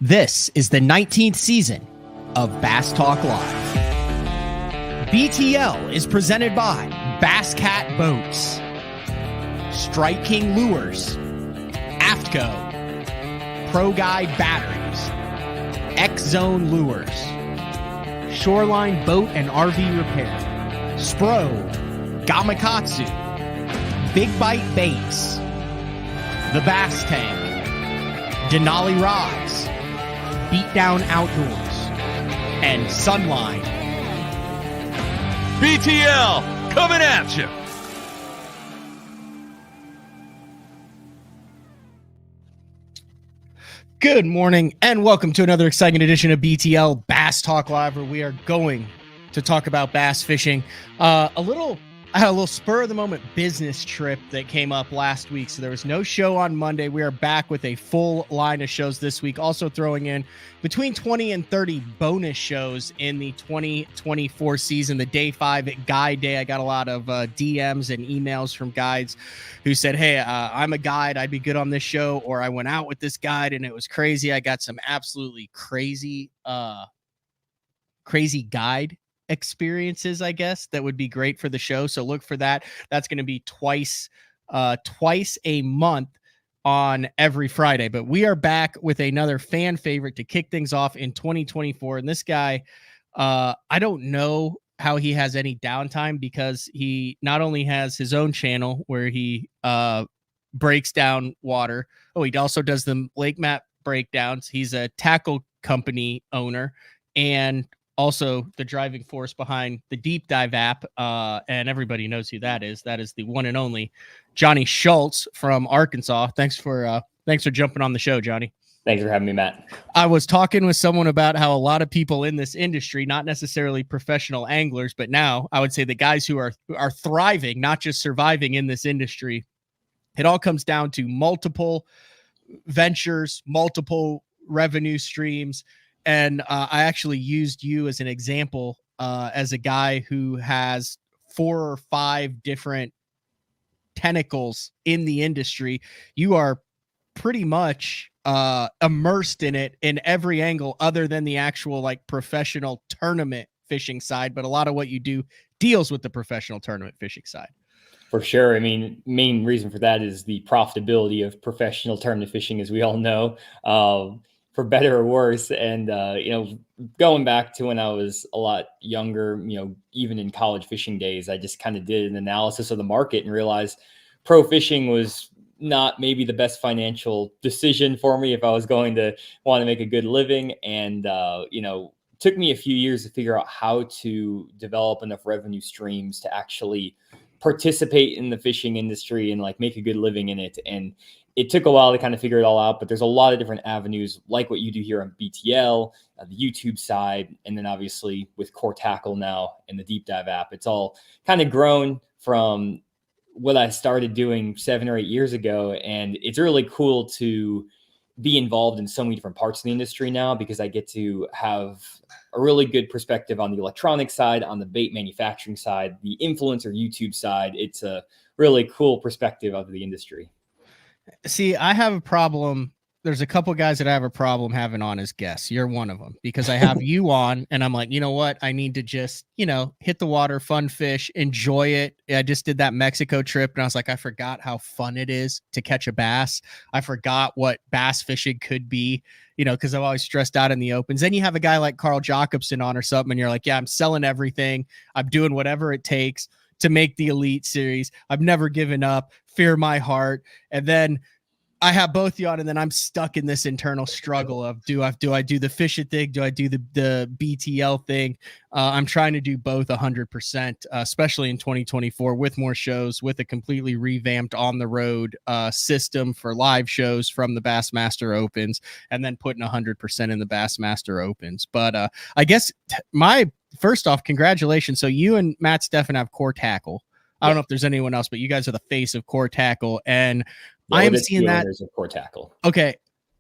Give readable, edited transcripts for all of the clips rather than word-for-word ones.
This is the 19th season of Bass Talk Live. BTL is presented by Bass Cat Boats, Strike King Lures, AFTCO, Pro Guide Batteries, X-Zone Lures, Shoreline Boat and RV Repair, Spro, Gamakatsu, Big Bite Baits, The Bass Tank, Denali Rods, Beatdown Outdoors, and Sunline. BTL coming at you. Good morning and welcome to another exciting edition of BTL Bass Talk Live, where we are going to talk about bass fishing. I had a little spur of the moment business trip that came up last week, so there was no show on Monday. We are back with a full line of shows this week, also throwing in between 20 and 30 bonus shows in the 2024 season, the Day 5 Guide Day. I got a lot of DMs and emails from guides who said, hey, I'm a guide, I'd be good on this show, or I went out with this guide and it was crazy. I got some absolutely crazy guide experiences, I guess, that would be great for the show. So look for that. That's going to be twice a month on every Friday. But we are back with another fan favorite to kick things off in 2024. And this guy, I don't know how he has any downtime, because he not only has his own channel where he breaks down water. Oh, he also does the lake map breakdowns. He's a tackle company owner and also the driving force behind the Deep Dive app, and everybody knows who that is. That is the one and only Jonny Schultz from Arkansas. Thanks for jumping on the show, Johnny. Thanks for having me, Matt. I was talking with someone about how a lot of people in this industry, not necessarily professional anglers, but now I would say the guys who are thriving, not just surviving in this industry, it all comes down to multiple ventures, multiple revenue streams. And I actually used you as an example as a guy who has 4 or 5 different tentacles in the industry. You are pretty much immersed in it in every angle other than the actual like professional tournament fishing side. But a lot of what you do deals with the professional tournament fishing side. For sure. I mean, main reason for that is the profitability of professional tournament fishing, as we all know. For better or worse. And, going back to when I was a lot younger, even in college fishing days, I just kind of did an analysis of the market and realized pro fishing was not maybe the best financial decision for me if I was going to want to make a good living. And, took me a few years to figure out how to develop enough revenue streams to actually participate in the fishing industry and like make a good living in it. And it took a while to kind of figure it all out, but there's a lot of different avenues like what you do here on BTL, the YouTube side, and then obviously with Core Tackle now and the Deep Dive app. It's all kind of grown from what I started doing 7 or 8 years ago. And it's really cool to be involved in so many different parts of the industry now, because I get to have a really good perspective on the electronic side, on the bait manufacturing side, the influencer YouTube side. It's a really cool perspective of the industry. See, I have a problem. There's a couple guys that I have a problem having on as guests. You're one of them, because I have you on and I'm like, you know what? I need to just, hit the water, fun fish, enjoy it. I just did that Mexico trip and I was like, I forgot how fun it is to catch a bass. I forgot what bass fishing could be, because I'm always stressed out in the opens. Then you have a guy like Carl Jacobson on or something and you're like, yeah, I'm selling everything. I'm doing whatever it takes to make the Elite Series. I've never given up. Fear my heart. And then I have both you on, and then I'm stuck in this internal struggle of do I do the fish it thing? Do I do the BTL thing? I'm trying to do both 100%, especially in 2024 with more shows, with a completely revamped on the road system for live shows from the Bassmaster Opens, and then putting 100% in the Bassmaster Opens. But I guess first off, congratulations. So you and Matt Steffen have Core Tackle. I don't know if there's anyone else, but you guys are the face of Core Tackle, and I am seeing that. Of Core Tackle. Okay,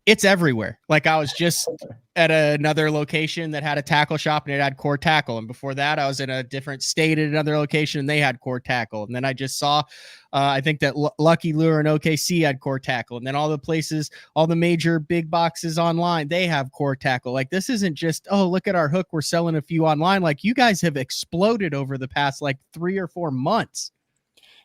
it's everywhere. Like I was just at another location that had a tackle shop and it had core tackle. And before that, I was in a different state at another location and they had core tackle. And then I just saw, I think that Lucky Lure and OKC had core tackle. And then all the places, all the major big boxes online, they have core tackle. Like this isn't just, oh, look at our hook. We're selling a few online. Like you guys have exploded over the past like 3 or 4 months.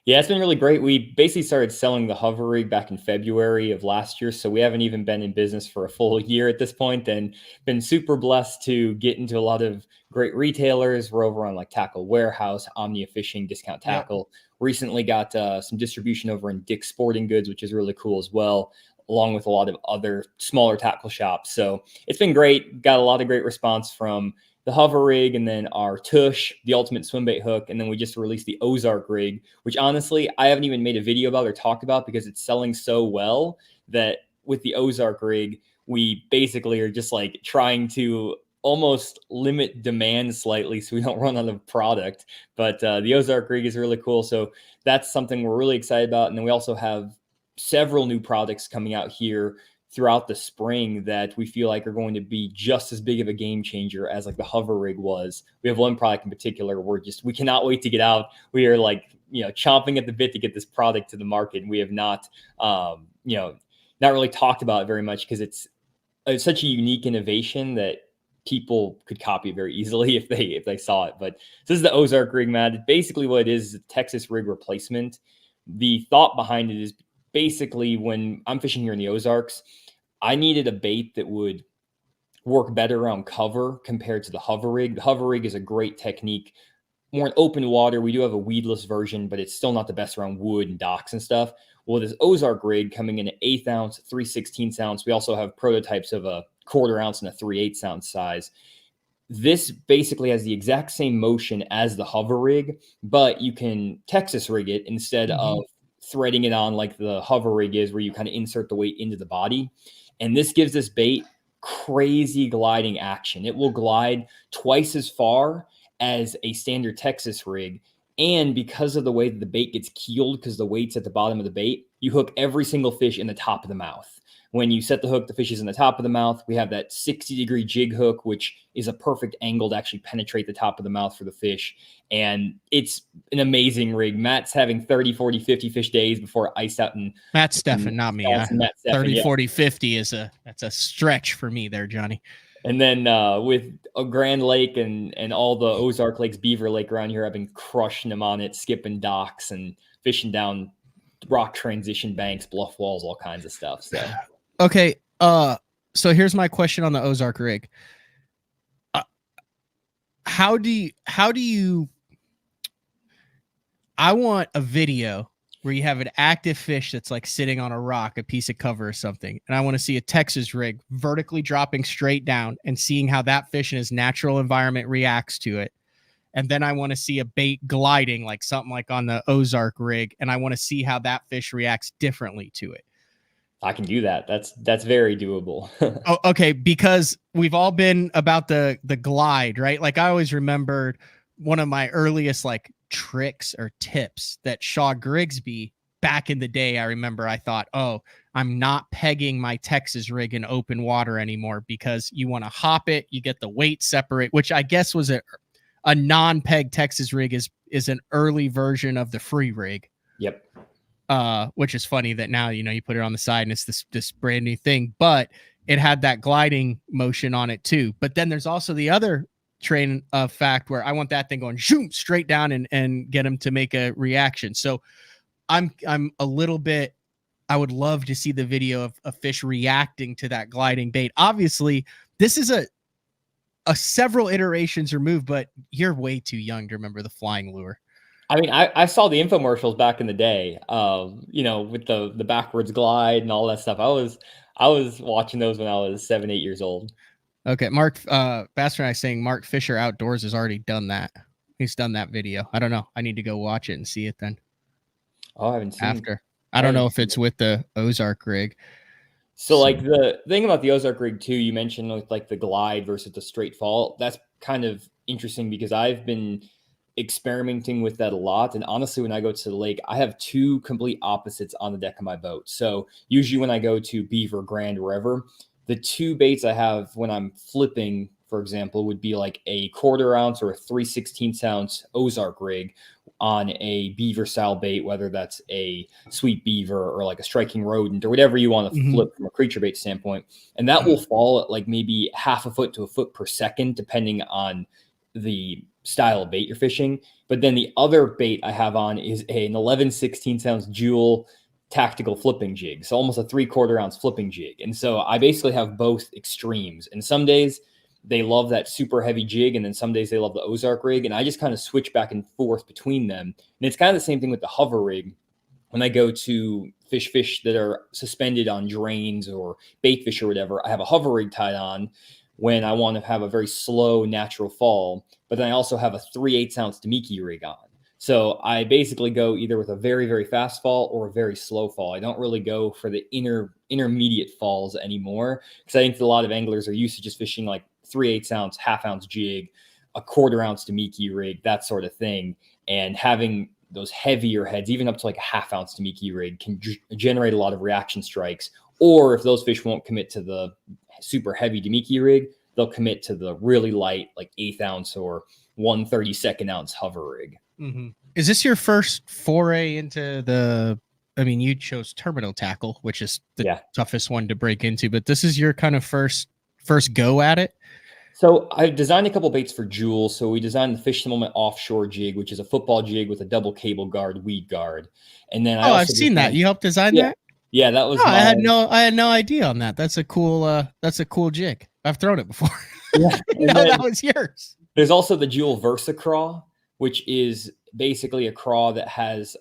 Yeah, it's been really great. We basically started selling the hover rig back in February of last year. So we haven't even been in business for a full year at this point, and been super blessed to get into a lot of great retailers. We're over on like Tackle Warehouse, Omnia Fishing, Discount Tackle. Yep. Recently got some distribution over in Dick's Sporting Goods, which is really cool as well, along with a lot of other smaller tackle shops. So it's been great. Got a lot of great response from the hover rig, and then our tush, the ultimate swim bait hook. And then we just released the Ozark rig, which honestly, I haven't even made a video about or talked about because it's selling so well that with the Ozark rig, we basically are just like trying to almost limit demand slightly so we don't run out of product. But the Ozark rig is really cool. So that's something we're really excited about. And then we also have several new products coming out here throughout the spring that we feel like are going to be just as big of a game changer as like the hover rig was. We have one product in particular we cannot wait to get out. We are like, chomping at the bit to get this product to the market. We have not, not really talked about it very much because it's such a unique innovation that people could copy very easily if they saw it. But this is the Ozark rig, Matt. Basically what it is a Texas rig replacement. The thought behind it is basically when I'm fishing here in the Ozarks, I needed a bait that would work better around cover compared to the hover rig. The hover rig is a great technique, more in open water. We do have a weedless version, but it's still not the best around wood and docks and stuff. Well, this Ozark rig coming in an 1/8 ounce, 3/16 ounce. We also have prototypes of a 1/4 ounce and a 3/8 ounce size. This basically has the exact same motion as the hover rig, but you can Texas rig it instead of threading it on like the hover rig is, where you kind of insert the weight into the body. And this gives this bait crazy gliding action. It will glide twice as far as a standard Texas rig. And because of the way that the bait gets keeled, because the weight's at the bottom of the bait, you hook every single fish in the top of the mouth. When you set the hook, the fish is in the top of the mouth. We have that 60-degree jig hook, which is a perfect angle to actually penetrate the top of the mouth for the fish. And it's an amazing rig. Matt's having 30, 40, 50 fish days before ice out. And Matt Steffen, not me. 30, 40, 50 that's a stretch for me there, Johnny. And then with a Grand Lake and all the Ozark Lakes, Beaver Lake around here, I've been crushing them on it, skipping docks and fishing down rock transition banks, bluff walls, all kinds of stuff. So. Okay, so here's my question on the Ozark rig. How do you I want a video where you have an active fish that's like sitting on a rock, a piece of cover or something, and I want to see a Texas rig vertically dropping straight down and seeing how that fish in his natural environment reacts to it. And then I want to see a bait gliding, like something like on the Ozark rig, and I want to see how that fish reacts differently to it. I can do that. That's very doable. Oh, okay, because we've all been about the glide, right? Like I always remembered one of my earliest like tricks or tips that Shaw Grigsby back in the day. I remember I thought, oh, I'm not pegging my Texas rig in open water anymore because you want to hop it, you get the weight separate, which I guess was a non-peg Texas rig is an early version of the free rig. Yep. Which is funny that now, you put it on the side and it's this brand new thing, but it had that gliding motion on it too. But then there's also the other train of fact where I want that thing going zoom straight down and get him to make a reaction. So I'm a little bit, I would love to see the video of a fish reacting to that gliding bait. Obviously this is a several iterations removed, but you're way too young to remember the flying lure. I mean, I saw the infomercials back in the day, with the backwards glide and all that stuff. I was watching those when I was 7, 8 years old. Okay, Mark Baster and I saying Mark Fisher Outdoors has already done that. He's done that video. I don't know. I need to go watch it and see it then. Oh, I haven't seen after. I don't know if it's with the Ozark rig. So like the thing about the Ozark rig too, you mentioned with like the glide versus the straight fall. That's kind of interesting because I've been experimenting with that a lot. And honestly, when I go to the lake, I have two complete opposites on the deck of my boat. So usually when I go to Beaver, Grand, wherever, the two baits I have when I'm flipping, for example, would be like a 1/4 ounce or a 3/16 ounce Ozark rig on a beaver style bait, whether that's a sweet beaver or like a striking rodent or whatever you want to Mhm. flip from a creature bait standpoint. And that will fall at like maybe 1/2 foot to a foot per second, depending on the style of bait you're fishing. But then the other bait I have on is an 11/16 ounce Jewel tactical flipping jig. So almost a 3/4 ounce flipping jig. And so I basically have both extremes. And some days they love that super heavy jig, and then some days they love the Ozark rig. And I just kind of switch back and forth between them. And it's kind of the same thing with the hover rig. When I go to fish that are suspended on drains or bait fish or whatever, I have a hover rig tied on when I want to have a very slow natural fall. But then I also have a 3/8 ounce Demiki rig on. So I basically go either with a very, very fast fall or a very slow fall. I don't really go for the intermediate falls anymore, because I think a lot of anglers are used to just fishing like 3/8 ounce, 1/2 ounce jig, a 1/4 ounce Demiki rig, that sort of thing. And having those heavier heads, even up to like a 1/2 ounce Demiki rig, can generate a lot of reaction strikes. Or if those fish won't commit to the super heavy Demiki rig, they'll commit to the really light, like 1/8 ounce or 1/32 ounce hover rig. Mm-hmm. Is this your first foray into the? I mean, you chose terminal tackle, which is the toughest one to break into, but this is your kind of first go at it. So I've designed a couple baits for Jewel. So we designed the Fish the Moment offshore jig, which is a football jig with a double cable guard, weed guard. And then I've seen that. You helped design that? Yeah, that was I had no idea on that. That's a cool jig. I've thrown it before. Yeah, no, that was yours. There's also the Jewel Versa Craw, which is basically a craw that has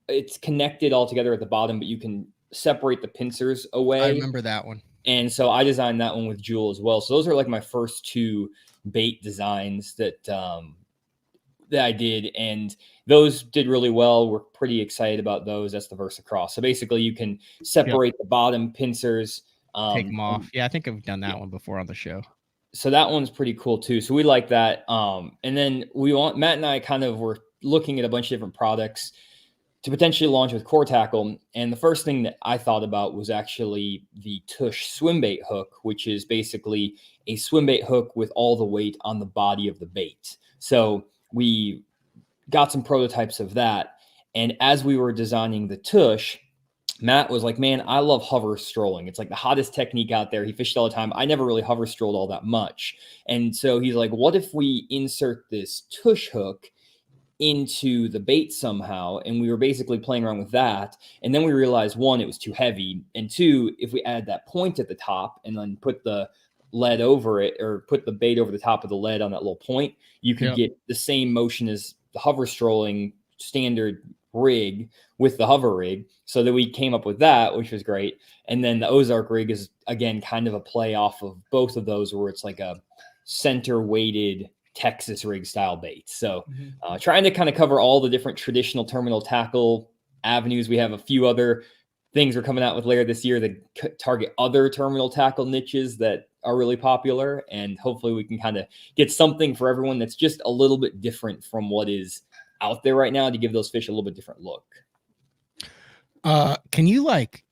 it's connected all together at the bottom, but you can separate the pincers away. I remember that one. And so I designed that one with Jewel as well. So those are like my first two bait designs that I did, and those did really well. We're pretty excited about those. That's the Versa Craw. So basically you can separate the bottom pincers, take them off. Yeah, I think I've done that one before on the show. So that one's pretty cool too. So we like that. And then Matt and I kind of were looking at a bunch of different products to potentially launch with Core Tackle. And the first thing that I thought about was actually the Tush swim bait hook, which is basically a swim bait hook with all the weight on the body of the bait. So we got some prototypes of that. And as we were designing the Tush, Matt was like, man, I love hover strolling. It's like the hottest technique out there. He fished all the time. I never really hover strolled all that much. And so he's like, what if we insert this Tush hook into the bait somehow? And we were basically playing around with that. And then we realized, one, it was too heavy. And two, if we add that point at the top and then put the lead over it, or put the bait over the top of the lead on that little point, you could get the same motion as the hover strolling standard rig with the hover rig. So that we came up with that, which was great. And then the Ozark rig is, again, kind of a play off of both of those, where it's like a center weighted Texas rig style bait. So trying to kind of cover all the different traditional terminal tackle avenues. We have a few other things we're coming out with later this year that target other terminal tackle niches that are really popular. And hopefully we can kind of get something for everyone that's just a little bit different from what is out there right now, to give those fish a little bit different look. Can you like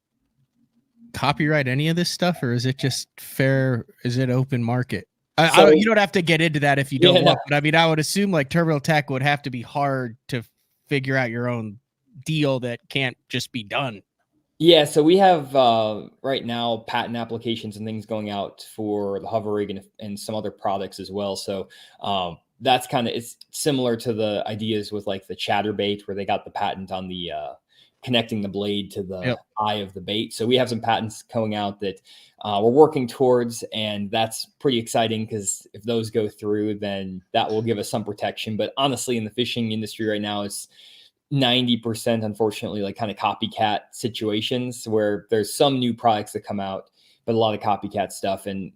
copyright any of this stuff, or is it just fair? Is it open market? You don't have to get into that if you don't want. But I mean, I would assume like terminal tackle would have to be hard to figure out your own deal that can't just be done. Yeah, so we have right now patent applications and things going out for the hover rig and some other products as well. So that's kind of, it's similar to the ideas with like the chatterbait, where they got the patent on the connecting the blade to the eye of the bait. So we have some patents going out that we're working towards, and that's pretty exciting, because if those go through, then that will give us some protection. But honestly, in the fishing industry right now, it's 90%, unfortunately, like kind of copycat situations, where there's some new products that come out, but a lot of copycat stuff. And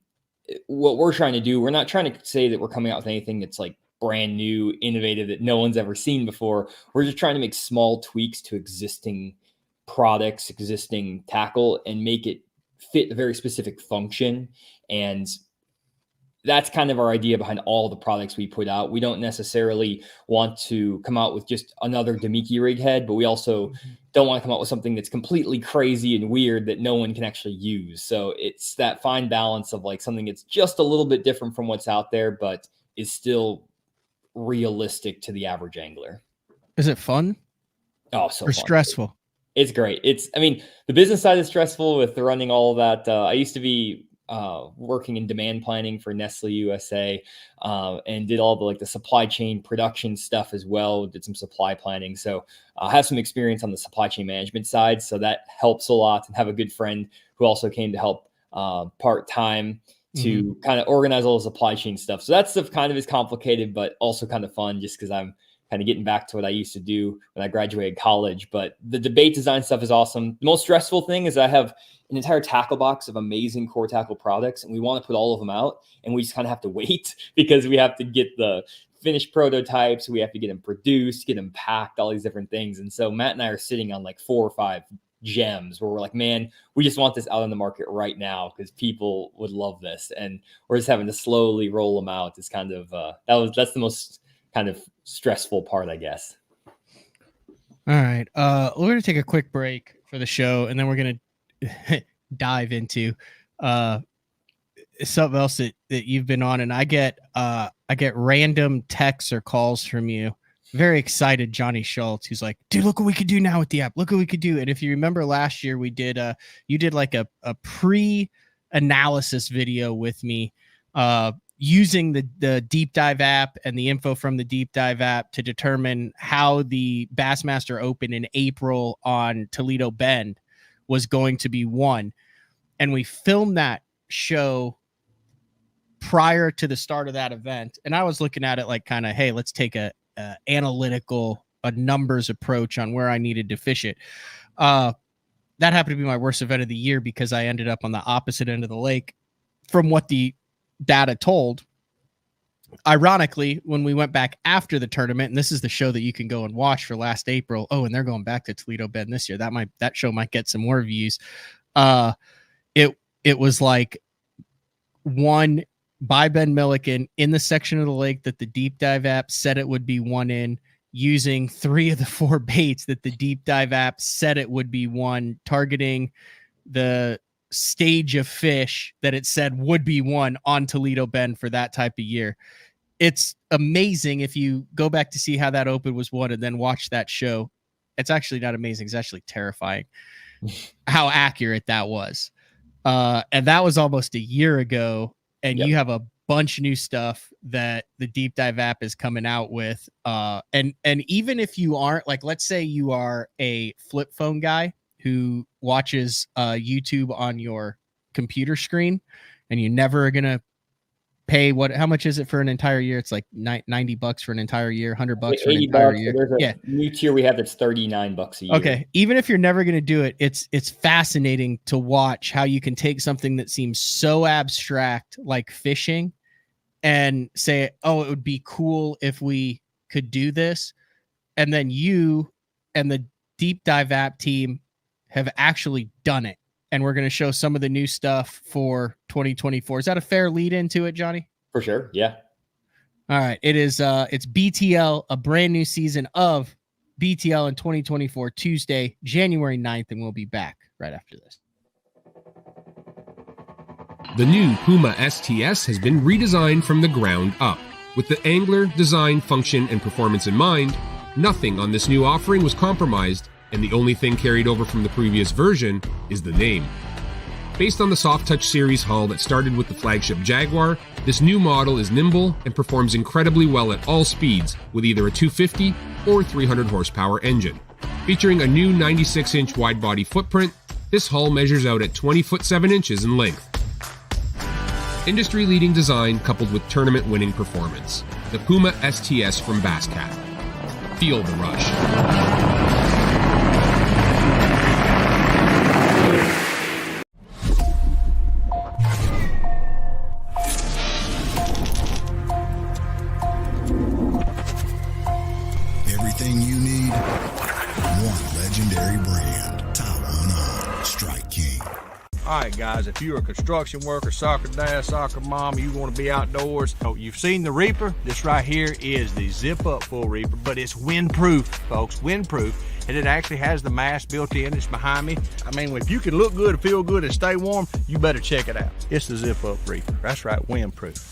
what we're trying to do, we're not trying to say that we're coming out with anything that's like brand new, innovative, that no one's ever seen before. We're just trying to make small tweaks to existing products, existing tackle, and make it fit a very specific function. And that's kind of our idea behind all the products we put out. We don't necessarily want to come out with just another Demiki rig head, but we also don't want to come out with something that's completely crazy and weird that no one can actually use. So it's that fine balance of like something that's just a little bit different from what's out there, but is still realistic to the average angler. Is it fun? Oh, so or fun. Stressful? It's great. I mean, the business side is stressful with running all of that. I used to be working in demand planning for Nestle USA, and did all the supply chain production stuff as well. Did some supply planning. So I have some experience on the supply chain management side. So that helps a lot, and have a good friend who also came to help part-time to kind of organize all the supply chain stuff. So that stuff kind of is complicated, but also kind of fun just because I'm kind of getting back to what I used to do when I graduated college. But the debate design stuff is awesome. The most stressful thing is I have an entire tackle box of amazing core tackle products, and we want to put all of them out, and we just kind of have to wait because we have to get the finished prototypes. We have to get them produced, get them packed, all these different things. And so Matt and I are sitting on 4 or 5 gems where we're like, man, we just want this out in the market right now because people would love this. And we're just having to slowly roll them out. It's kind of, that's the most kind of stressful part, I guess. All right. We're going to take a quick break for the show, and then we're going to dive into something else that you've been on. And I get random texts or calls from you. Very excited, Jonny Schultz, who's like, dude, look what we could do now with the app. Look what we could do. And if you remember last year, we did you did like a pre-analysis video with me, using the deep dive app and the info from the deep dive app to determine how the Bassmaster Open in April on Toledo Bend was going to be won. And we filmed that show prior to the start of that event. And I was looking at it like kind of, hey, let's take a analytical, a numbers approach on where I needed to fish it. That happened to be my worst event of the year because I ended up on the opposite end of the lake from what the data told. Ironically, when we went back after the tournament, and this is the show that you can go and watch for last April. Oh, and they're going back to Toledo Bend this year. That show might get some more views. It was like one by Ben Milliken in the section of the lake that the deep dive app said it would be one in, using 3 of the 4 baits that the deep dive app said it would be one, targeting the stage of fish that it said would be one on Toledo Bend for that type of year. It's amazing if you go back to see how that open was won and then watch that show. It's actually not amazing. It's actually terrifying how accurate that was. And that was almost a year ago. And you have a bunch of new stuff that the deep dive app is coming out with. And even if you aren't, like, let's say you are a flip phone guy who watches YouTube on your computer screen, and you never are going to pay how much is it for an entire year? It's like $90 for an entire year, $100 for an entire year. There's a new tier we have that's $39 a year. Okay. Even if you're never going to do it, it's fascinating to watch how you can take something that seems so abstract, like fishing, and say, oh, it would be cool if we could do this. And then you and the deep dive app team have actually done it. And we're going to show some of the new stuff for 2024. Is that a fair lead into it, Jonny? For sure. Yeah. All right. It is, it's BTL, a brand new season of BTL in 2024, Tuesday, January 9th. And we'll be back right after this. The new Puma STS has been redesigned from the ground up. With the angler, design, function, and performance in mind, nothing on this new offering was compromised, and the only thing carried over from the previous version is the name. Based on the Soft Touch series hull that started with the flagship Jaguar, this new model is nimble and performs incredibly well at all speeds with either a 250 or 300 horsepower engine. Featuring a new 96-inch wide-body footprint, this hull measures out at 20 foot 7 inches in length. Industry-leading design coupled with tournament-winning performance. The Puma STS from Basscat. Feel the rush. Everything you need, one legendary brand. Top 100, Strike King. All right, guys, if you're a construction worker, soccer dad, soccer mom, you want to be outdoors, you've seen the Reaper. This right here is the zip-up full Reaper, but it's windproof, folks, windproof. And it actually has the mast built in. It's behind me. I mean, if you can look good, feel good, and stay warm, you better check it out. It's the zip-up Reaper. That's right, windproof.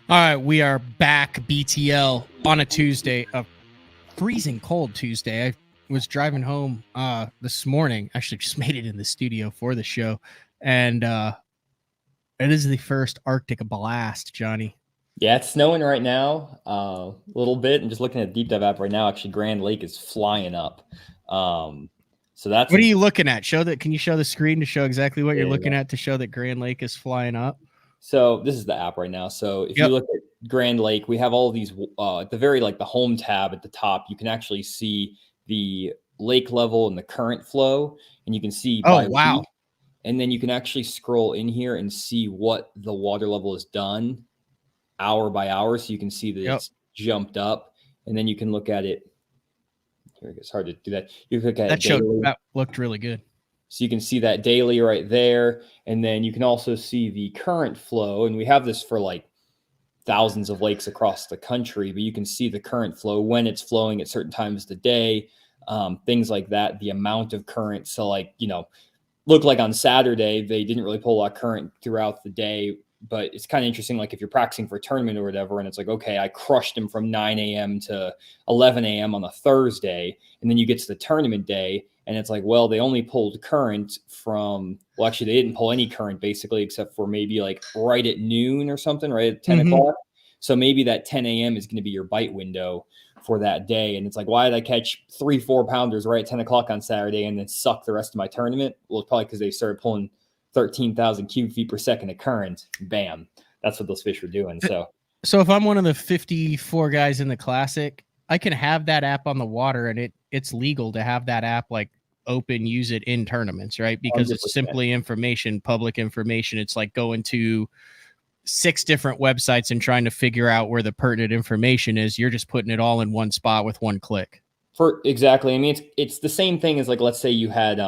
All right, we are back, BTL, on a Tuesday, a freezing cold Tuesday. I was driving home this morning. Actually, just made it in the studio for the show, and it is the first Arctic blast, Johnny. Yeah, it's snowing right now, a little bit. And just looking at the Deep Dive app right now, actually, Grand Lake is flying up. So that's what are you looking at? Can you show the screen to show exactly what you're looking at to show that Grand Lake is flying up? So this is the app right now. So if you look at Grand Lake, we have all of these at the very the home tab at the top. You can actually see the lake level and the current flow, and you can see by week, and then you can actually scroll in here and see what the water level has done hour by hour. So you can see that it's jumped up, and then you can look at it. Here, it's hard to do that. You can look at that looked really good. So you can see that daily right there. And then you can also see the current flow. And we have this for thousands of lakes across the country, but you can see the current flow when it's flowing at certain times of the day, things like that, the amount of current. So look like on Saturday, they didn't really pull a lot of current throughout the day, but it's kind of interesting. Like if you're practicing for a tournament or whatever, and it's okay, I crushed them from 9 a.m. to 11 a.m. on a Thursday. And then you get to the tournament day, and it's well, they only pulled current from, actually, they didn't pull any current basically, except for maybe right at noon or something, right at 10 o'clock. So maybe that 10 a.m. is going to be your bite window for that day. And it's why did I catch 3-4 pounders right at 10 o'clock on Saturday and then suck the rest of my tournament? Well, it's probably because they started pulling 13,000 cubic feet per second of current. Bam. That's what those fish were doing. So if I'm one of the 54 guys in the Classic, I can have that app on the water, and it's legal to have that app open, use it in tournaments, right? Because 100%. It's simply information, public information. It's like going to 6 different websites and trying to figure out where the pertinent information is. You're just putting it all in one spot with one click. Exactly. I mean, it's the same thing as let's say you had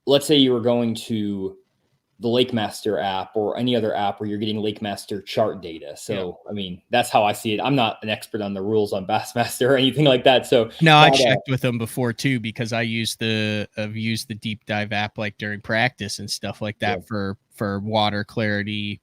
let's say you were going to the LakeMaster app or any other app where you're getting LakeMaster chart data. So, I mean, that's how I see it. I'm not an expert on the rules on Bassmaster or anything like that. So no, I checked with them before too, because I've used the Deep Dive app during practice and stuff like that for water clarity,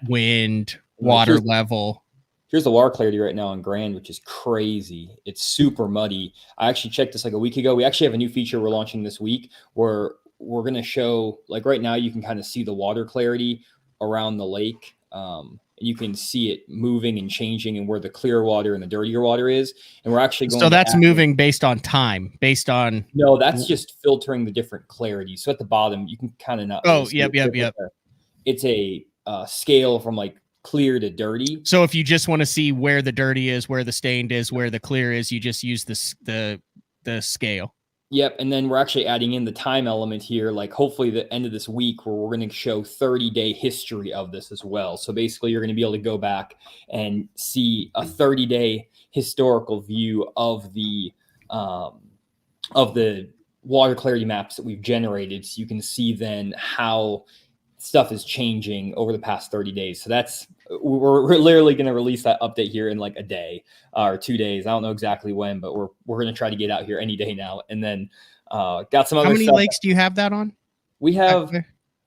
wind, water level. Here's the water clarity right now on Grand, which is crazy. It's super muddy. I actually checked this a week ago. We actually have a new feature we're launching this week where we're going to show, right now, you can kind of see the water clarity around the lake. And you can see it moving and changing and where the clear water and the dirtier water is. And we're actually going So that's moving based on time, No, that's just filtering the different clarity. So at the bottom, you can kind of not. Yep. It's a scale from clear to dirty. So if you just want to see where the dirty is, where the stained is, where the clear is, you just use the scale. Yep. And then we're actually adding in the time element here, hopefully the end of this week, where we're going to show 30-day history of this as well. So basically you're going to be able to go back and see a 30-day historical view of the water clarity maps that we've generated. So you can see then how stuff is changing over the past 30 days. So we're literally going to release that update here in a day or 2 days. I don't know exactly when, but we're going to try to get out here any day now. And then got some other. How many lakes do you have that on? We have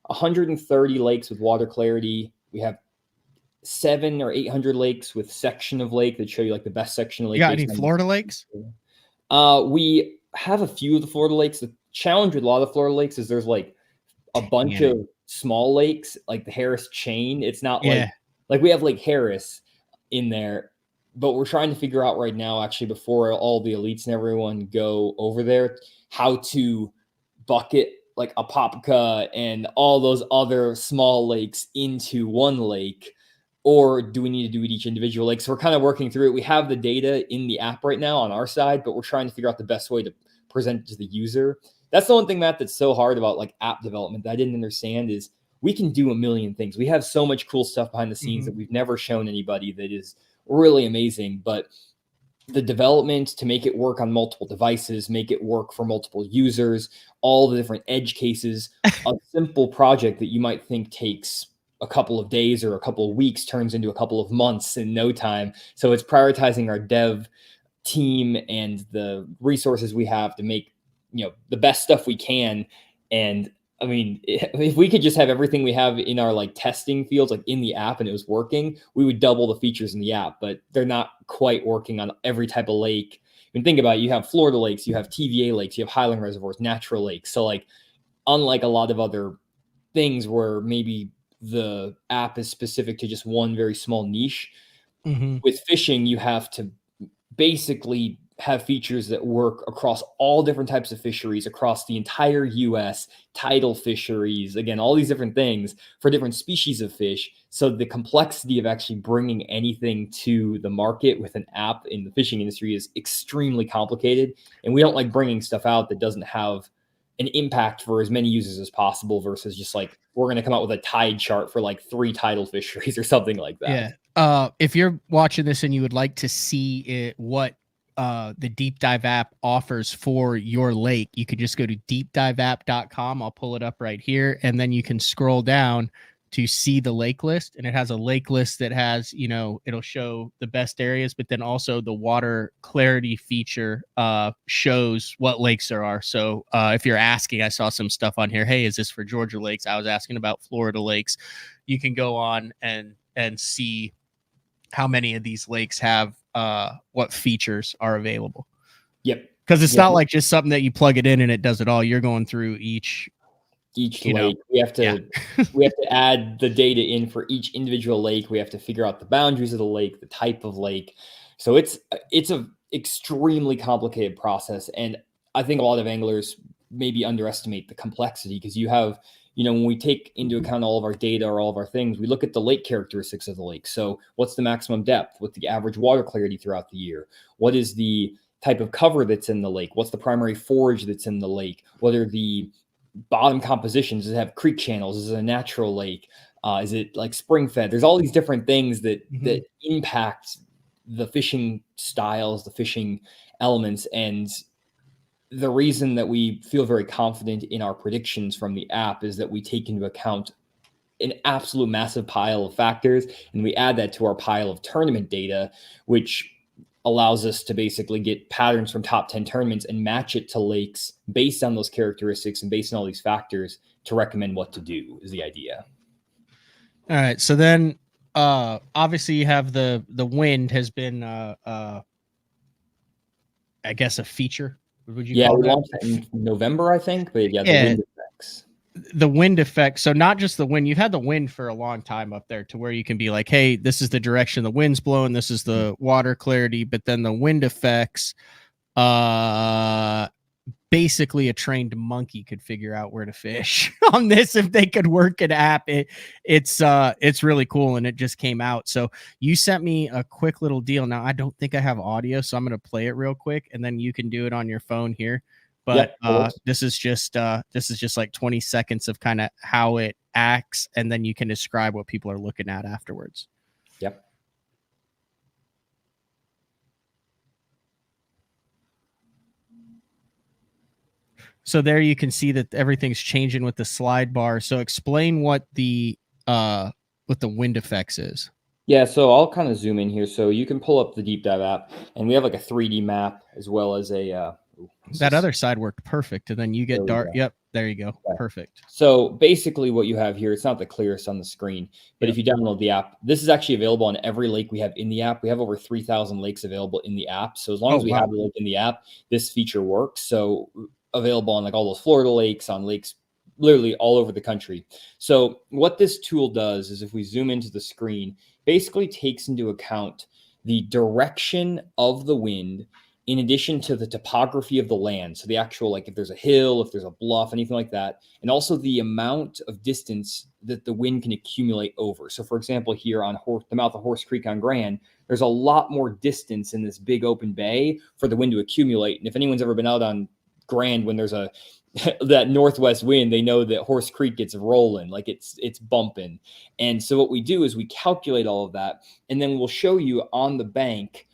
130 lakes with water clarity. We have 700 or 800 lakes with section of lake that show you the best section of lake. You got any Florida lakes? We have a few of the Florida lakes. The challenge with a lot of the Florida lakes is there's a bunch of small lakes, like the Harris chain. It's not we have Lake Harris in there, but we're trying to figure out right now, actually, before all the elites and everyone go over there, how to bucket Apopka and all those other small lakes into one lake, or do we need to do it each individual lake? So we're kind of working through it. We have the data in the app right now on our side, but we're trying to figure out the best way to present it to the user. That's the one thing, Matt, that's so hard about app development that I didn't understand is we can do a million things. We have so much cool stuff behind the scenes that we've never shown anybody that is really amazing. But the development to make it work on multiple devices, make it work for multiple users, all the different edge cases. A simple project that you might think takes a couple of days or a couple of weeks turns into a couple of months in no time. So it's prioritizing our dev team and the resources we have to make, the best stuff we can. And I mean, if we could just have everything we have in our like testing fields, like in the app, and it was working, we would double the features in the app, but they're not quite working on every type of lake. I mean, think about it. You have Florida lakes, you have TVA lakes, you have highland reservoirs, natural lakes. So like, unlike a lot of other things where maybe the app is specific to just one very small niche, with fishing, you have to basically have features that work across all different types of fisheries across the entire US, tidal fisheries, again, all these different things for different species of fish. So the complexity of actually bringing anything to the market with an app in the fishing industry is extremely complicated. And we don't like bringing stuff out that doesn't have an impact for as many users as possible versus just like, we're going to come out with a tide chart for like 3 tidal fisheries or something like that. Yeah. If you're watching this and you would like to see what the Deep Dive app offers for your lake, you could just go to deepdiveapp.com. I'll pull it up right here, and then you can scroll down to see the lake list, and it has a lake list that has, it'll show the best areas, but then also the water clarity feature shows what lakes there are. So if you're asking, I saw some stuff on here, hey, is this for Georgia lakes? I was asking about Florida lakes. You can go on and see how many of these lakes have what features are available. Yep. Because it's not like just something that you plug it in and it does it all. You're going through each lake. We have to add the data in for each individual lake. We have to figure out the boundaries of the lake, the type of lake. So it's a extremely complicated process. And I think a lot of anglers maybe underestimate the complexity, because you have, when we take into account all of our data or all of our things, we look at the lake characteristics of the lake. So what's the maximum depth? What's the average water clarity throughout the year? What is the type of cover that's in the lake? What's the primary forage that's in the lake? What are the bottom compositions? Does it have creek channels? Is it a natural lake? Is it like spring fed? There's all these different things that impact the fishing styles, the fishing elements. And the reason that we feel very confident in our predictions from the app is that we take into account an absolute massive pile of factors, and we add that to our pile of tournament data, which allows us to basically get patterns from top 10 tournaments and match it to lakes based on those characteristics and based on all these factors to recommend what to do, is the idea. All right. So then obviously you have the wind has been I guess a feature. Would you call we that? launched that in November, I think. But the wind effects. The wind effect. So not just the wind. You've had the wind for a long time up there to where you can be like, hey, this is the direction the wind's blowing. This is the water clarity. But then the wind effects, basically a trained monkey could figure out where to fish on this if they could work an app. It's really cool, and it just came out. So you sent me a quick little deal. Now I don't think I have audio, so I'm going to play it real quick, and then you can do it on your phone here. But this is just like 20 seconds of kind of how it acts, and then you can describe what people are looking at afterwards. Yep. So there you can see that everything's changing with the slide bar. So explain what the wind effects is. Yeah, so I'll kind of zoom in here. So you can pull up the Deep Dive app, and we have like a 3D map as well as a... that other side worked perfect, and then you get dark. Yep, there you go. Okay. Perfect. So basically what you have here, it's not the clearest on the screen, but if you download the app, this is actually available on every lake we have in the app. We have over 3,000 lakes available in the app. So as long as we have the lake in the app, this feature works. So available on like all those Florida lakes, on lakes literally all over the country. So what this tool does is, if we zoom into the screen, basically takes into account the direction of the wind in addition to the topography of the land. So the actual, like if there's a hill, if there's a bluff, anything like that, and also the amount of distance that the wind can accumulate over. So for example, here on the mouth of Horse Creek on Grand, there's a lot more distance in this big open bay for the wind to accumulate. And if anyone's ever been out on Grand when there's that northwest wind, they know that Horse Creek gets rolling, like it's bumping. And so what we do is we calculate all of that, and then we'll show you on the bank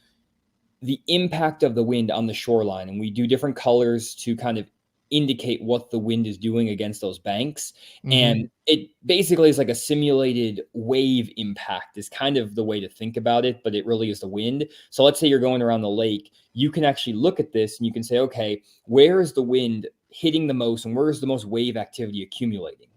the impact of the wind on the shoreline. And we do different colors to kind of indicate what the wind is doing against those banks. And it basically is like a simulated wave impact is kind of the way to think about it, but it really is the wind. So let's say you're going around the lake, you can actually look at this and you can say, okay, where is the wind hitting the most and where is the most wave activity accumulating?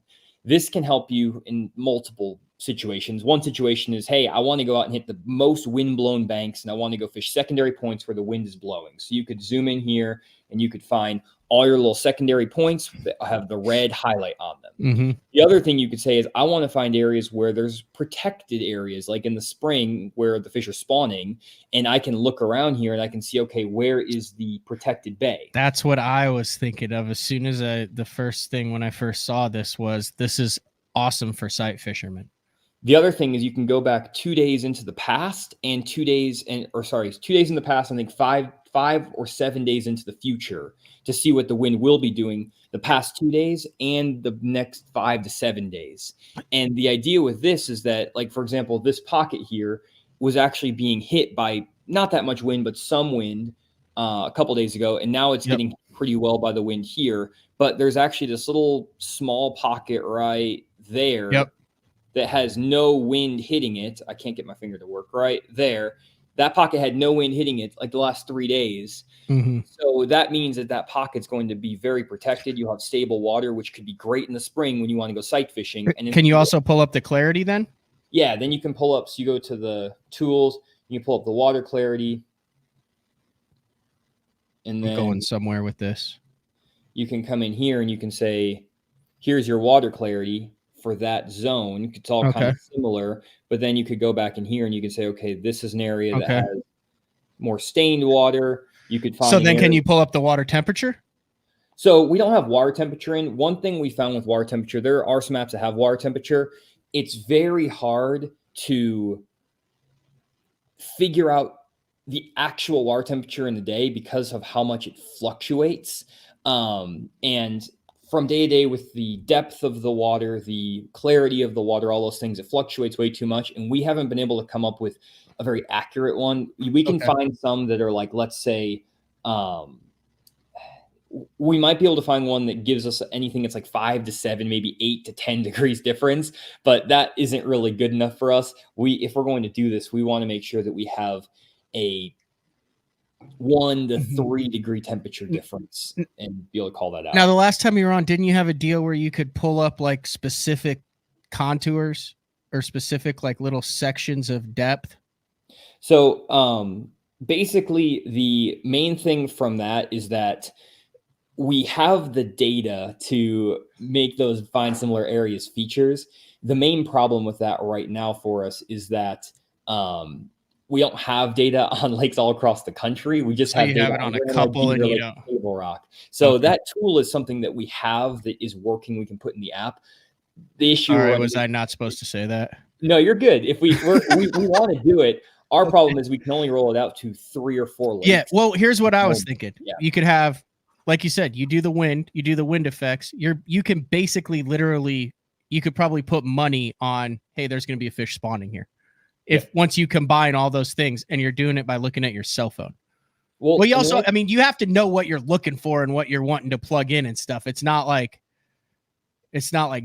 This can help you in multiple situations. One situation is, hey, I want to go out and hit the most wind-blown banks, and I want to go fish secondary points where the wind is blowing. So you could zoom in here, and you could find all your little secondary points that have the red highlight on them. The other thing you could say is, I want to find areas where there's protected areas, like in the spring where the fish are spawning, and I can look around here and I can see, okay, where is the protected bay? That's what I was thinking of as soon as the first thing when I first saw this was, this is awesome for sight fishermen. The other thing is you can go back 2 days into the past and 2 days in the past, I think five or 7 days into the future to see what the wind will be doing the past 2 days and the next 5 to 7 days. And the idea with this is that, like, for example, this pocket here was actually being hit by not that much wind, but some wind a couple days ago. And now it's getting pretty well by the wind here. But there's actually this little small pocket right there that has no wind hitting it. I can't get my finger to work right there. That pocket had no wind hitting it like the last 3 days. So that means that that pocket's going to be very protected. You'll have stable water, which could be great in the spring when you want to go sight fishing. And can you also pull up the clarity then? Yeah, then you can pull up. So you go to the tools, you pull up the water clarity. And then I'm going somewhere with this. You can come in here and you can say, here's your water clarity for that zone. It's all kind of similar, but then you could go back in here and you can say, okay, this is an area that has more stained water. You could find. So then can you pull up the water temperature? So we don't have water temperature in. One thing we found with water temperature, there are some apps that have water temperature. It's very hard to figure out the actual water temperature in the day because of how much it fluctuates. And from day to day, with the depth of the water, the clarity of the water, all those things, it fluctuates way too much. And we haven't been able to come up with a very accurate one. We can find some that are like, let's say, we might be able to find one that gives us anything that's like 5 to 7, maybe 8 to 10 degrees difference, but that isn't really good enough for us. If we're going to do this, we want to make sure that we have a 1 to 3 degree temperature difference and be able to call that out. Now, the last time you were on, didn't you have a deal where you could pull up like specific contours or specific like little sections of depth? So basically the main thing from that is that we have the data to make those find similar areas features. The main problem with that right now for us is that we don't have data on lakes all across the country. We just have data on a couple and you don't. Table Rock. So that tool is something that we have that is working. We can put in the app. The issue was I not supposed to say that? No, you're good. If we want to do it, our problem is we can only roll it out to 3 or 4 lakes. Yeah. Well, here's what I was thinking. Yeah. You could have, like you said, you do the wind effects. You can basically literally, you could probably put money on, hey, there's going to be a fish spawning here. Once you combine all those things and you're doing it by looking at your cell phone. Well, you also, I mean, you have to know what you're looking for and what you're wanting to plug in and stuff. It's not like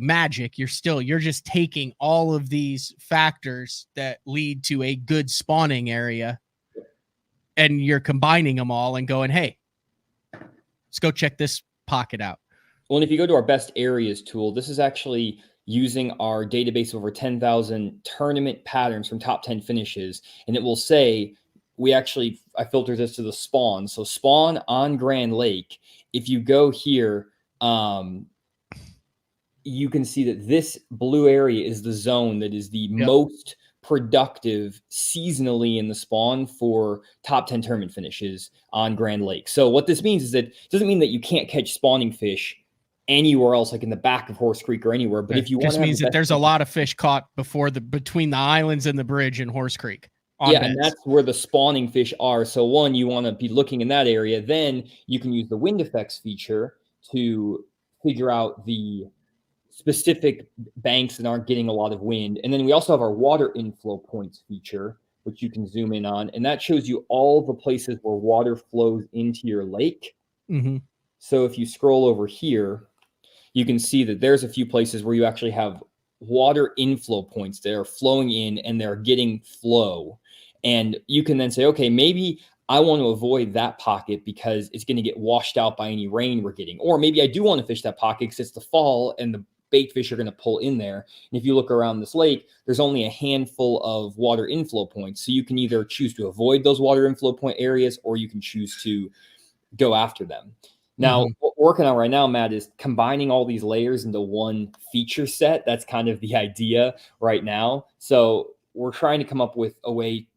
magic. You're just taking all of these factors that lead to a good spawning area and you're combining them all and going, hey, let's go check this pocket out. Well, and if you go to our best areas tool, this is actually using our database of over 10,000 tournament patterns from top 10 finishes. And it will say, I filtered this to the spawn. So spawn on Grand Lake. If you go here, you can see that this blue area is the zone that is the most productive seasonally in the spawn for top 10 tournament finishes on Grand Lake. So what this means is that it doesn't mean that you can't catch spawning fish anywhere else, like in the back of Horse Creek or anywhere. But if you want, just means that there's a lot of fish caught between the islands and the bridge in Horse Creek. And that's where the spawning fish are. So one, you want to be looking in that area. Then you can use the wind effects feature to figure out the specific banks that aren't getting a lot of wind. And then we also have our water inflow points feature, which you can zoom in on. And that shows you all the places where water flows into your lake. Mm-hmm. So if you scroll over here, you can see that there's a few places where you actually have water inflow points that are flowing in and they're getting flow. And you can then say, okay, maybe I want to avoid that pocket because it's going to get washed out by any rain we're getting. Or maybe I do want to fish that pocket because it's the fall and the bait fish are going to pull in there. And if you look around this lake, there's only a handful of water inflow points. So you can either choose to avoid those water inflow point areas, or you can choose to go after them. Now, what we're working on right now, Matt, is combining all these layers into one feature set. That's kind of the idea right now. So we're trying to come up with a way,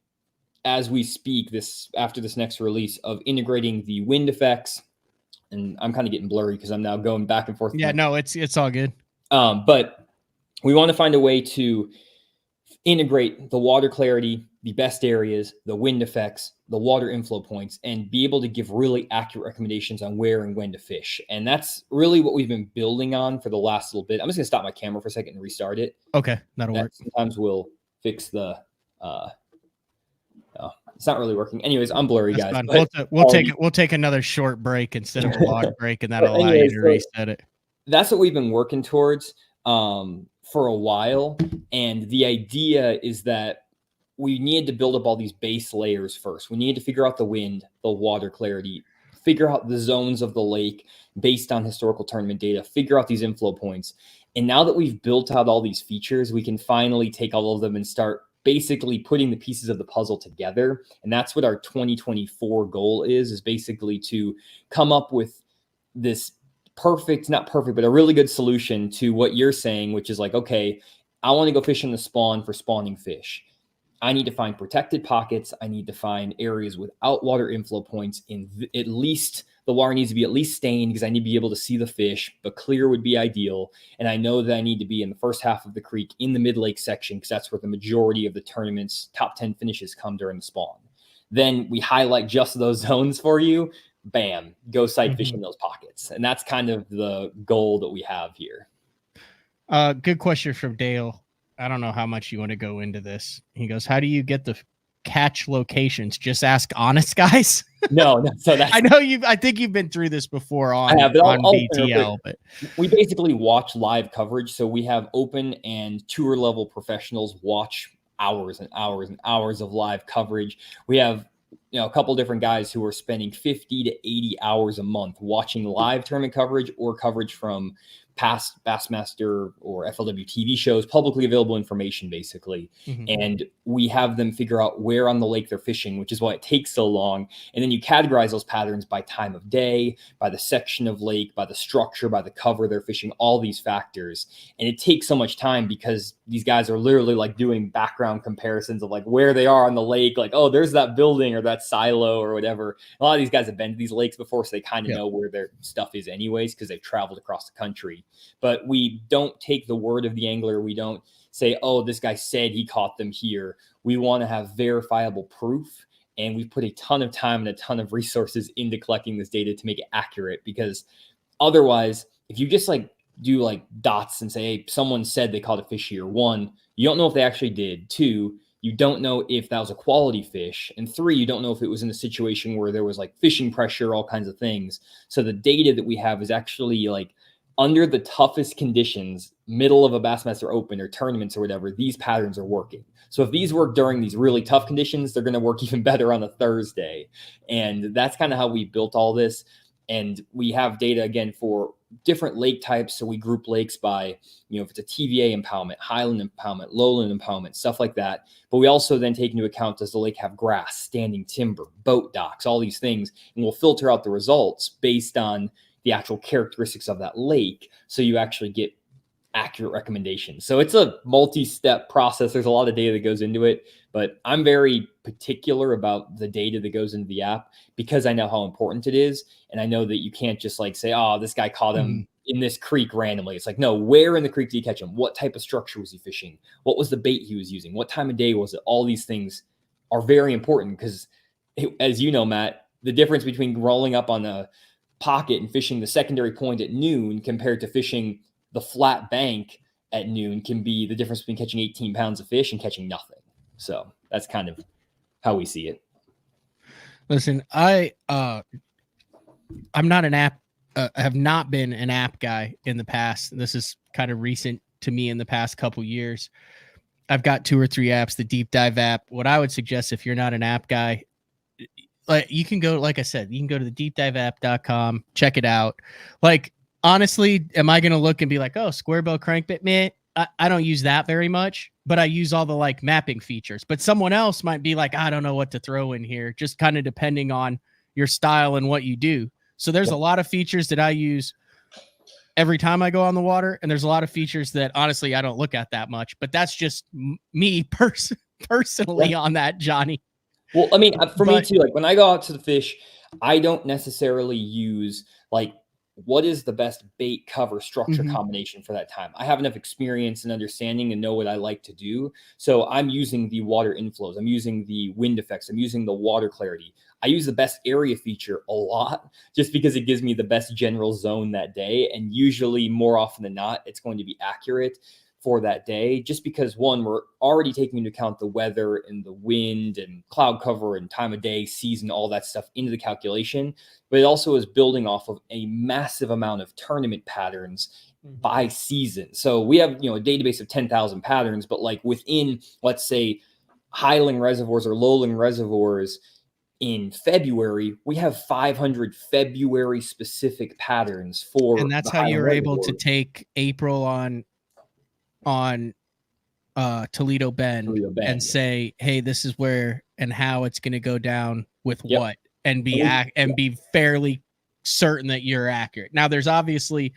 as we speak, after this next release, of integrating the wind effects. And I'm kind of getting blurry because I'm now going back and forth. Yeah, no, it's all good. But we want to find a way to integrate the water clarity, the best areas, the wind effects, the water inflow points, and be able to give really accurate recommendations on where and when to fish. And that's really what we've been building on for the last little bit. I'm just going to stop my camera for a second and restart it. Okay, that'll work. Sometimes we'll fix the it's not really working. Anyways, I'm blurry, That's guys. We'll take another short break instead of a long break, and that'll allow you to reset it. That's what we've been working towards for a while. And the idea is that we need to build up all these base layers first. We need to figure out the wind, the water clarity, figure out the zones of the lake based on historical tournament data, figure out these inflow points. And now that we've built out all these features, we can finally take all of them and start basically putting the pieces of the puzzle together. And that's what our 2024 goal is basically to come up with this not perfect, but a really good solution to what you're saying, which is like, okay, I want to go fish in the spawn for spawning fish. I need to find protected pockets. I need to find areas without water inflow points. At least the water needs to be at least stained because I need to be able to see the fish, but clear would be ideal. And I know that I need to be in the first half of the creek in the mid-lake section because that's where the majority of the tournament's top 10 finishes come during the spawn. Then we highlight just those zones for you. Bam, go sight fishing those pockets. And that's kind of the goal that we have here. Good question from Dale. I don't know how much you want to go into this. He goes, how do you get the catch locations? Just ask honest guys. No. So that's, I think you've been through this before on BTL, but we basically watch live coverage. So we have open and tour level professionals watch hours and hours and hours of live coverage. We have a couple different guys who are spending 50 to 80 hours a month watching live tournament coverage or coverage from past Bassmaster or FLW TV shows, publicly available information, basically. And we have them figure out where on the lake they're fishing, which is why it takes so long. And then you categorize those patterns by time of day, by the section of lake, by the structure, by the cover they're fishing, all these factors. And it takes so much time because these guys are literally like doing background comparisons of like where they are on the lake, like, oh, there's that building or that silo or whatever. A lot of these guys have been to these lakes before, so they kind of know where their stuff is anyways because they've traveled across the country. But we don't take the word of the angler. We don't say, oh, this guy said he caught them here. We want to have verifiable proof. And we've put a ton of time and a ton of resources into collecting this data to make it accurate. Because otherwise, if you just like do like dots and say, hey, someone said they caught a fish here. 1, you don't know if they actually did. 2, you don't know if that was a quality fish. And 3, you don't know if it was in a situation where there was like fishing pressure, all kinds of things. So the data that we have is actually like, under the toughest conditions, middle of a Bassmaster Open or tournaments or whatever, these patterns are working. So if these work during these really tough conditions, they're going to work even better on a Thursday. And that's kind of how we built all this. And we have data, again, for different lake types. So we group lakes by, if it's a TVA impoundment, highland impoundment, lowland impoundment, stuff like that. But we also then take into account, does the lake have grass, standing timber, boat docks, all these things. And we'll filter out the results based on the actual characteristics of that lake, so you actually get accurate recommendations. So it's a multi-step process. There's a lot of data that goes into it, but I'm very particular about the data that goes into the app because I know how important it is. And I know that you can't just like say, oh, this guy caught him in this creek randomly. It's like, no, where in the creek did he catch him? What type of structure was he fishing? What was the bait he was using? What time of day was it? All these things are very important because, as you know, Matt, the difference between rolling up on a pocket and fishing the secondary point at noon compared to fishing the flat bank at noon can be the difference between catching 18 pounds of fish and catching nothing. So that's kind of how we see it. Listen, I'm not an app. Have not been an app guy in the past. This is kind of recent to me in the past couple years. I've got 2 or 3 apps, the deep dive app. What I would suggest if you're not an app guy, like you can go, like I said, you can go to the deepdiveapp.com, check it out. Like, honestly, am I going to look and be like, oh, square bill crankbait, man? I don't use that very much, but I use all the like mapping features. But someone else might be like, I don't know what to throw in here, just kind of depending on your style and what you do. So there's a lot of features that I use every time I go on the water, and there's a lot of features that honestly I don't look at that much. But that's just me personally on that, Johnny. Well, I mean, for me too, like when I go out to the fish, I don't necessarily use like what is the best bait cover structure combination for that time. I have enough experience and understanding and know what I like to do. So I'm using the water inflows. I'm using the wind effects. I'm using the water clarity. I use the best area feature a lot just because it gives me the best general zone that day. And usually more often than not, it's going to be accurate for that day, just because one, we're already taking into account the weather and the wind and cloud cover and time of day, season, all that stuff into the calculation. But it also is building off of a massive amount of tournament patterns by season. So we have, a database of 10,000 patterns, but like within, let's say, highland reservoirs or lowland reservoirs in February, we have 500 February specific patterns for, and that's how you're able to take April on Toledo Bend and say, hey, this is where and how it's going to go down with what, and be fairly certain that you're accurate. Now there's obviously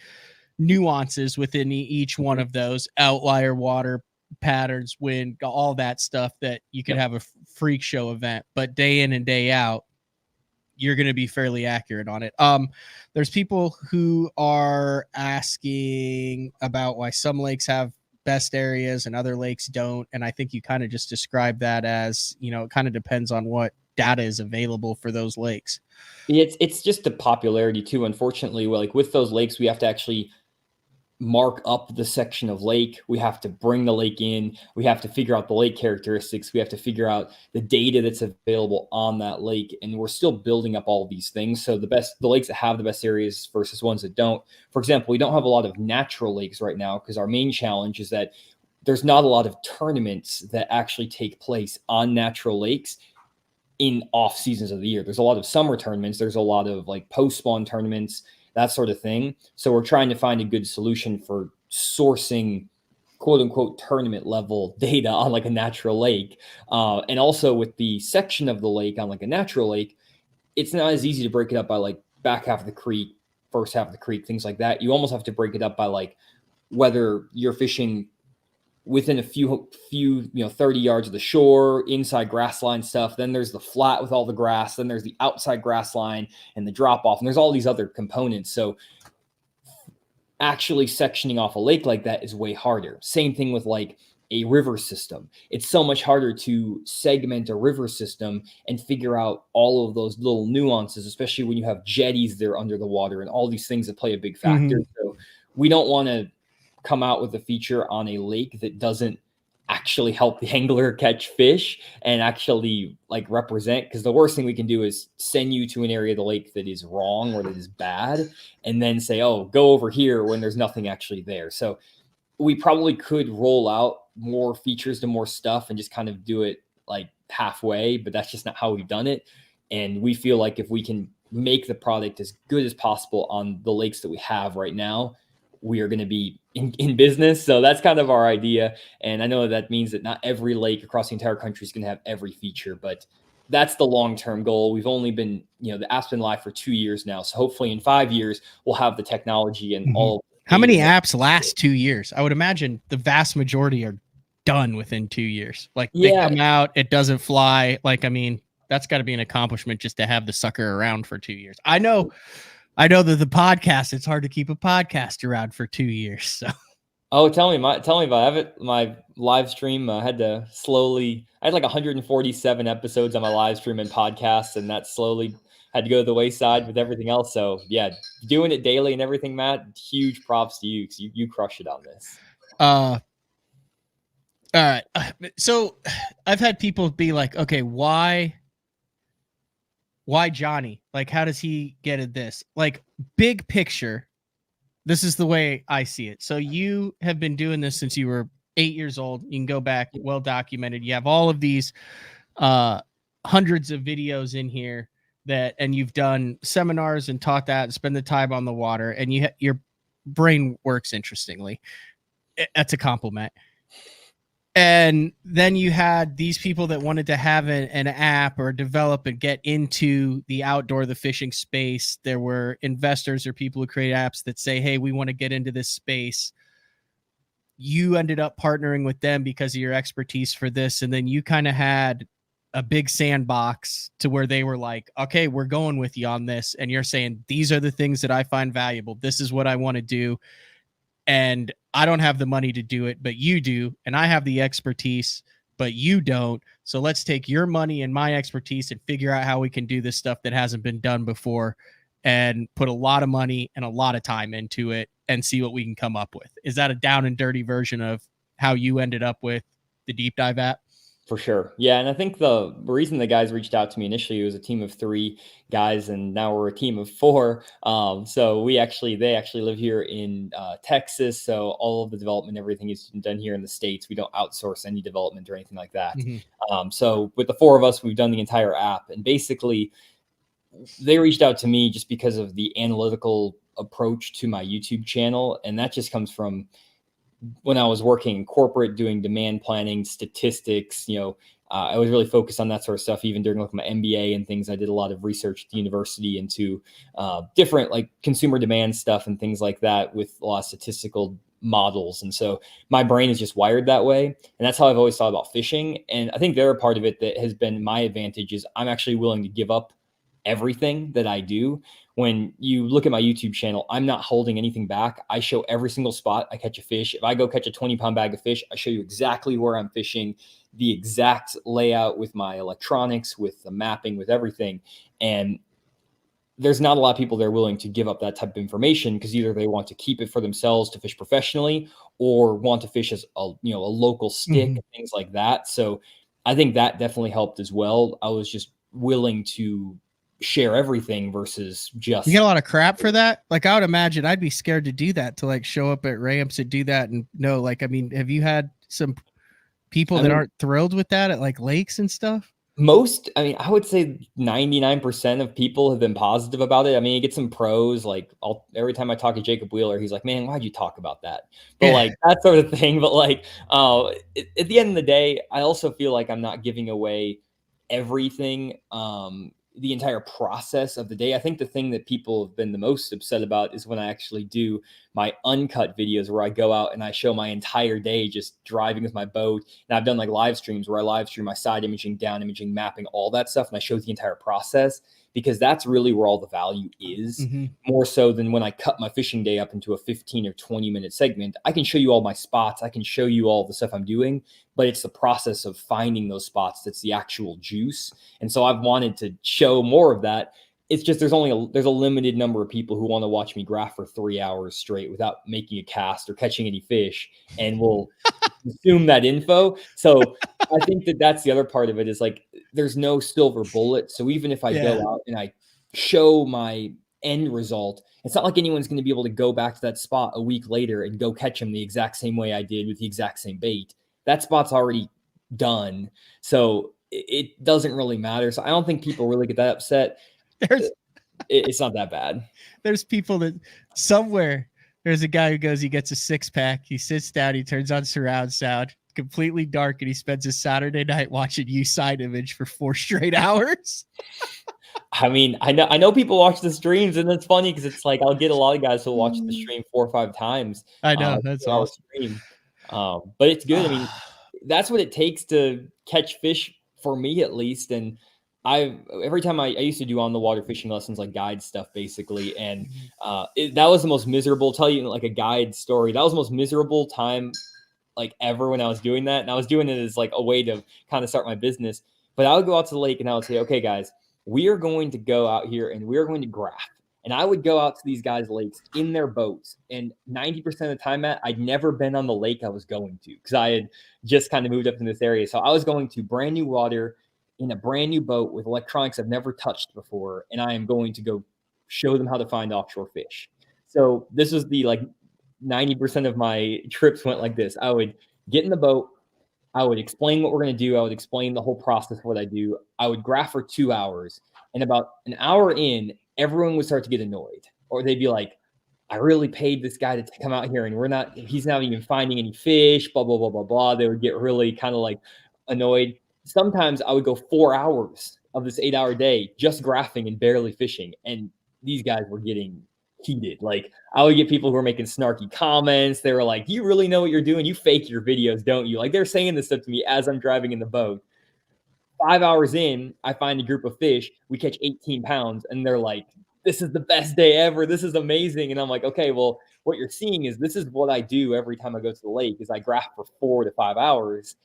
nuances within each one of those: outlier water patterns, wind, all that stuff that you could have a freak show event, but day in and day out, you're going to be fairly accurate on it. There's people who are asking about why some lakes have best areas and other lakes don't. And I think you kind of just described that as, it kind of depends on what data is available for those lakes. It's just the popularity too. Unfortunately, like with those lakes, we have to actually mark up the section of lake. We have to bring the lake in. We have to figure out the lake characteristics. We have to figure out the data that's available on that lake. And we're still building up all of these things. So the lakes that have the best areas versus ones that don't. For example, we don't have a lot of natural lakes right now because our main challenge is that there's not a lot of tournaments that actually take place on natural lakes in off seasons of the year. There's a lot of summer tournaments. There's a lot of like post-spawn tournaments, that sort of thing. So we're trying to find a good solution for sourcing quote unquote tournament level data on like a natural lake. And also with the section of the lake on like a natural lake, it's not as easy to break it up by like back half of the creek, first half of the creek, things like that. You almost have to break it up by like whether you're fishing within a few 30 yards of the shore, inside grass line stuff. Then there's the flat with all the grass. Then there's the outside grass line and the drop off. And there's all these other components. So actually sectioning off a lake like that is way harder. Same thing with like a river system. It's so much harder to segment a river system and figure out all of those little nuances, especially when you have jetties there under the water and all these things that play a big factor. So we don't want to come out with a feature on a lake that doesn't actually help the angler catch fish and actually like represent, because the worst thing we can do is send you to an area of the lake that is wrong or that is bad and then say, oh, go over here when there's nothing actually there. So we probably could roll out more features to more stuff and just kind of do it like halfway, but that's just not how we've done it. And we feel like if we can make the product as good as possible on the lakes that we have right now, we are going to be in business. So that's kind of our idea. And I know that means that not every lake across the entire country is going to have every feature, but that's the long-term goal. We've only been, the app's been live for 2 years now. So hopefully in 5 years, we'll have the technology and all. How many apps last 2 years? I would imagine the vast majority are done within 2 years. Like they come out, it doesn't fly. Like, I mean, that's got to be an accomplishment just to have the sucker around for 2 years. I know that the podcast, it's hard to keep a podcast around for 2 years. So, tell me about it. My live stream I had like 147 episodes on my live stream and podcasts, and that slowly had to go to the wayside with everything else. So yeah, doing it daily and everything, Matt, huge props to you because you crush it on this. All right. So I've had people be like, okay, why Jonny? Like, how does he get at this? Like, big picture, this is the way I see it. So you have been doing this since you were 8 years old. You can go back, well documented. You have all of these hundreds of videos in here and you've done seminars and taught that and spend the time on the water, and your brain works interestingly. That's a compliment. And then you had these people that wanted to have an app or develop and get into the fishing space. There were investors or people who create apps that say, hey, we want to get into this space. You ended up partnering with them because of your expertise for this. And then you kind of had a big sandbox to where they were like, okay, we're going with you on this. And you're saying, these are the things that I find valuable. This is what I want to do. And I don't have the money to do it, but you do. And I have the expertise, but you don't. So let's take your money and my expertise and figure out how we can do this stuff that hasn't been done before, and put a lot of money and a lot of time into it and see what we can come up with. Is that a down and dirty version of how you ended up with the Deep Dive app? For sure. Yeah. And I think the reason the guys reached out to me initially was a team of 3 guys, and now we're a team of 4. So they actually live here in Texas. So all of the development, everything is done here in the States. We don't outsource any development or anything like that. Mm-hmm. So with the 4 of us, we've done the entire app, and basically they reached out to me just because of the analytical approach to my YouTube channel. And that just comes from when I was working in corporate, doing demand planning, statistics, I was really focused on that sort of stuff. Even during my MBA and things, I did a lot of research at the university into different like consumer demand stuff and things like that with a lot of statistical models. And so my brain is just wired that way. And that's how I've always thought about fishing. And I think the other part of it that has been my advantage is I'm actually willing to give up everything that I do. When you look at my YouTube channel, I'm not holding anything back. I show every single spot I catch a fish. If I go catch a 20-pound bag of fish, I show you exactly where I'm fishing, the exact layout with my electronics, with the mapping, with everything. And there's not a lot of people that are willing to give up that type of information, because either they want to keep it for themselves to fish professionally, or want to fish as a local stick, things like that. So I think that definitely helped as well. I was just willing to share everything versus just. You get a lot of crap for that. Like, I would imagine I'd be scared to do that, to like show up at ramps and do that. And no, like, I mean, have you had some people that aren't thrilled with that at like lakes and stuff? I would say 99% of people have been positive about it. I mean, you get some pros, like every time I talk to Jacob Wheeler, he's like, man, why'd you talk about that? But like that sort of thing. But like, at the end of the day, I also feel like I'm not giving away everything. The entire process of the day. I think the thing that people have been the most upset about is when I actually do my uncut videos, where I go out and I show my entire day just driving with my boat. And I've done like live streams where I live stream my side imaging, down imaging, mapping, all that stuff. And I show the entire process, because that's really where all the value is, more so than when I cut my fishing day up into a 15 or 20 minute segment. I can show you all my spots. I can show you all the stuff I'm doing, but it's the process of finding those spots that's the actual juice. And so I've wanted to show more of that. It's just there's a limited number of people who want to watch me graph for 3 hours straight without making a cast or catching any fish, and will consume that info. So I think that's the other part of it, is like there's no silver bullet. So even if I go out and I show my end result, it's not like anyone's going to be able to go back to that spot a week later and go catch them the exact same way I did with the exact same bait. That spot's already done. So it doesn't really matter. So I don't think people really get that upset. It's not that bad. There's people that somewhere there's a guy who goes, he gets a 6-pack, he sits down, he turns on surround sound, completely dark, and he spends a Saturday night watching you side image for 4 straight hours. I mean, I know people watch the streams, and it's funny because it's like I'll get a lot of guys who watch the stream 4 or 5 times. I know, that's awesome. But it's good. I mean, that's what it takes to catch fish, for me at least. And every time I used to do on the water fishing lessons, like guide stuff basically. And that was the most miserable, tell you like a guide story. That was the most miserable time like ever when I was doing that. And I was doing it as like a way to kind of start my business. But I would go out to the lake and I would say, okay, guys, we are going to go out here and we're going to graph. And I would go out to these guys' lakes in their boats. And 90% of the time, Matt, I'd never been on the lake I was going to because I had just kind of moved up in this area. So I was going to brand new water in a brand new boat with electronics I've never touched before. And I am going to go show them how to find offshore fish. So this was the 90% of my trips went like this. I would get in the boat. I would explain what we're going to do. I would explain the whole process of what I do. I would graph for 2 hours. And about an hour in, everyone would start to get annoyed. Or they'd be like, I really paid this guy to come out here and he's not even finding any fish, blah, blah, blah, blah, blah. They would get really kind of annoyed. Sometimes I would go 4 hours of this 8-hour day just graphing and barely fishing. And these guys were getting heated. I would get people who were making snarky comments. They were like, you really know what you're doing? You fake your videos, don't you? They're saying this stuff to me as I'm driving in the boat. 5 hours in, I find a group of fish. We catch 18 pounds, and they're like, this is the best day ever. This is amazing. And I'm like, okay, well, what you're seeing is this is what I do every time I go to the lake is I graph for 4 to 5 hours,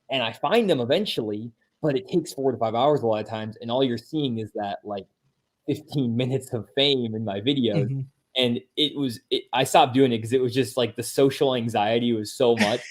and I find them eventually, but it takes 4 to 5 hours a lot of times, and all you're seeing is that 15 minutes of fame in my videos. Mm-hmm. And I stopped doing it because it was just the social anxiety was so much.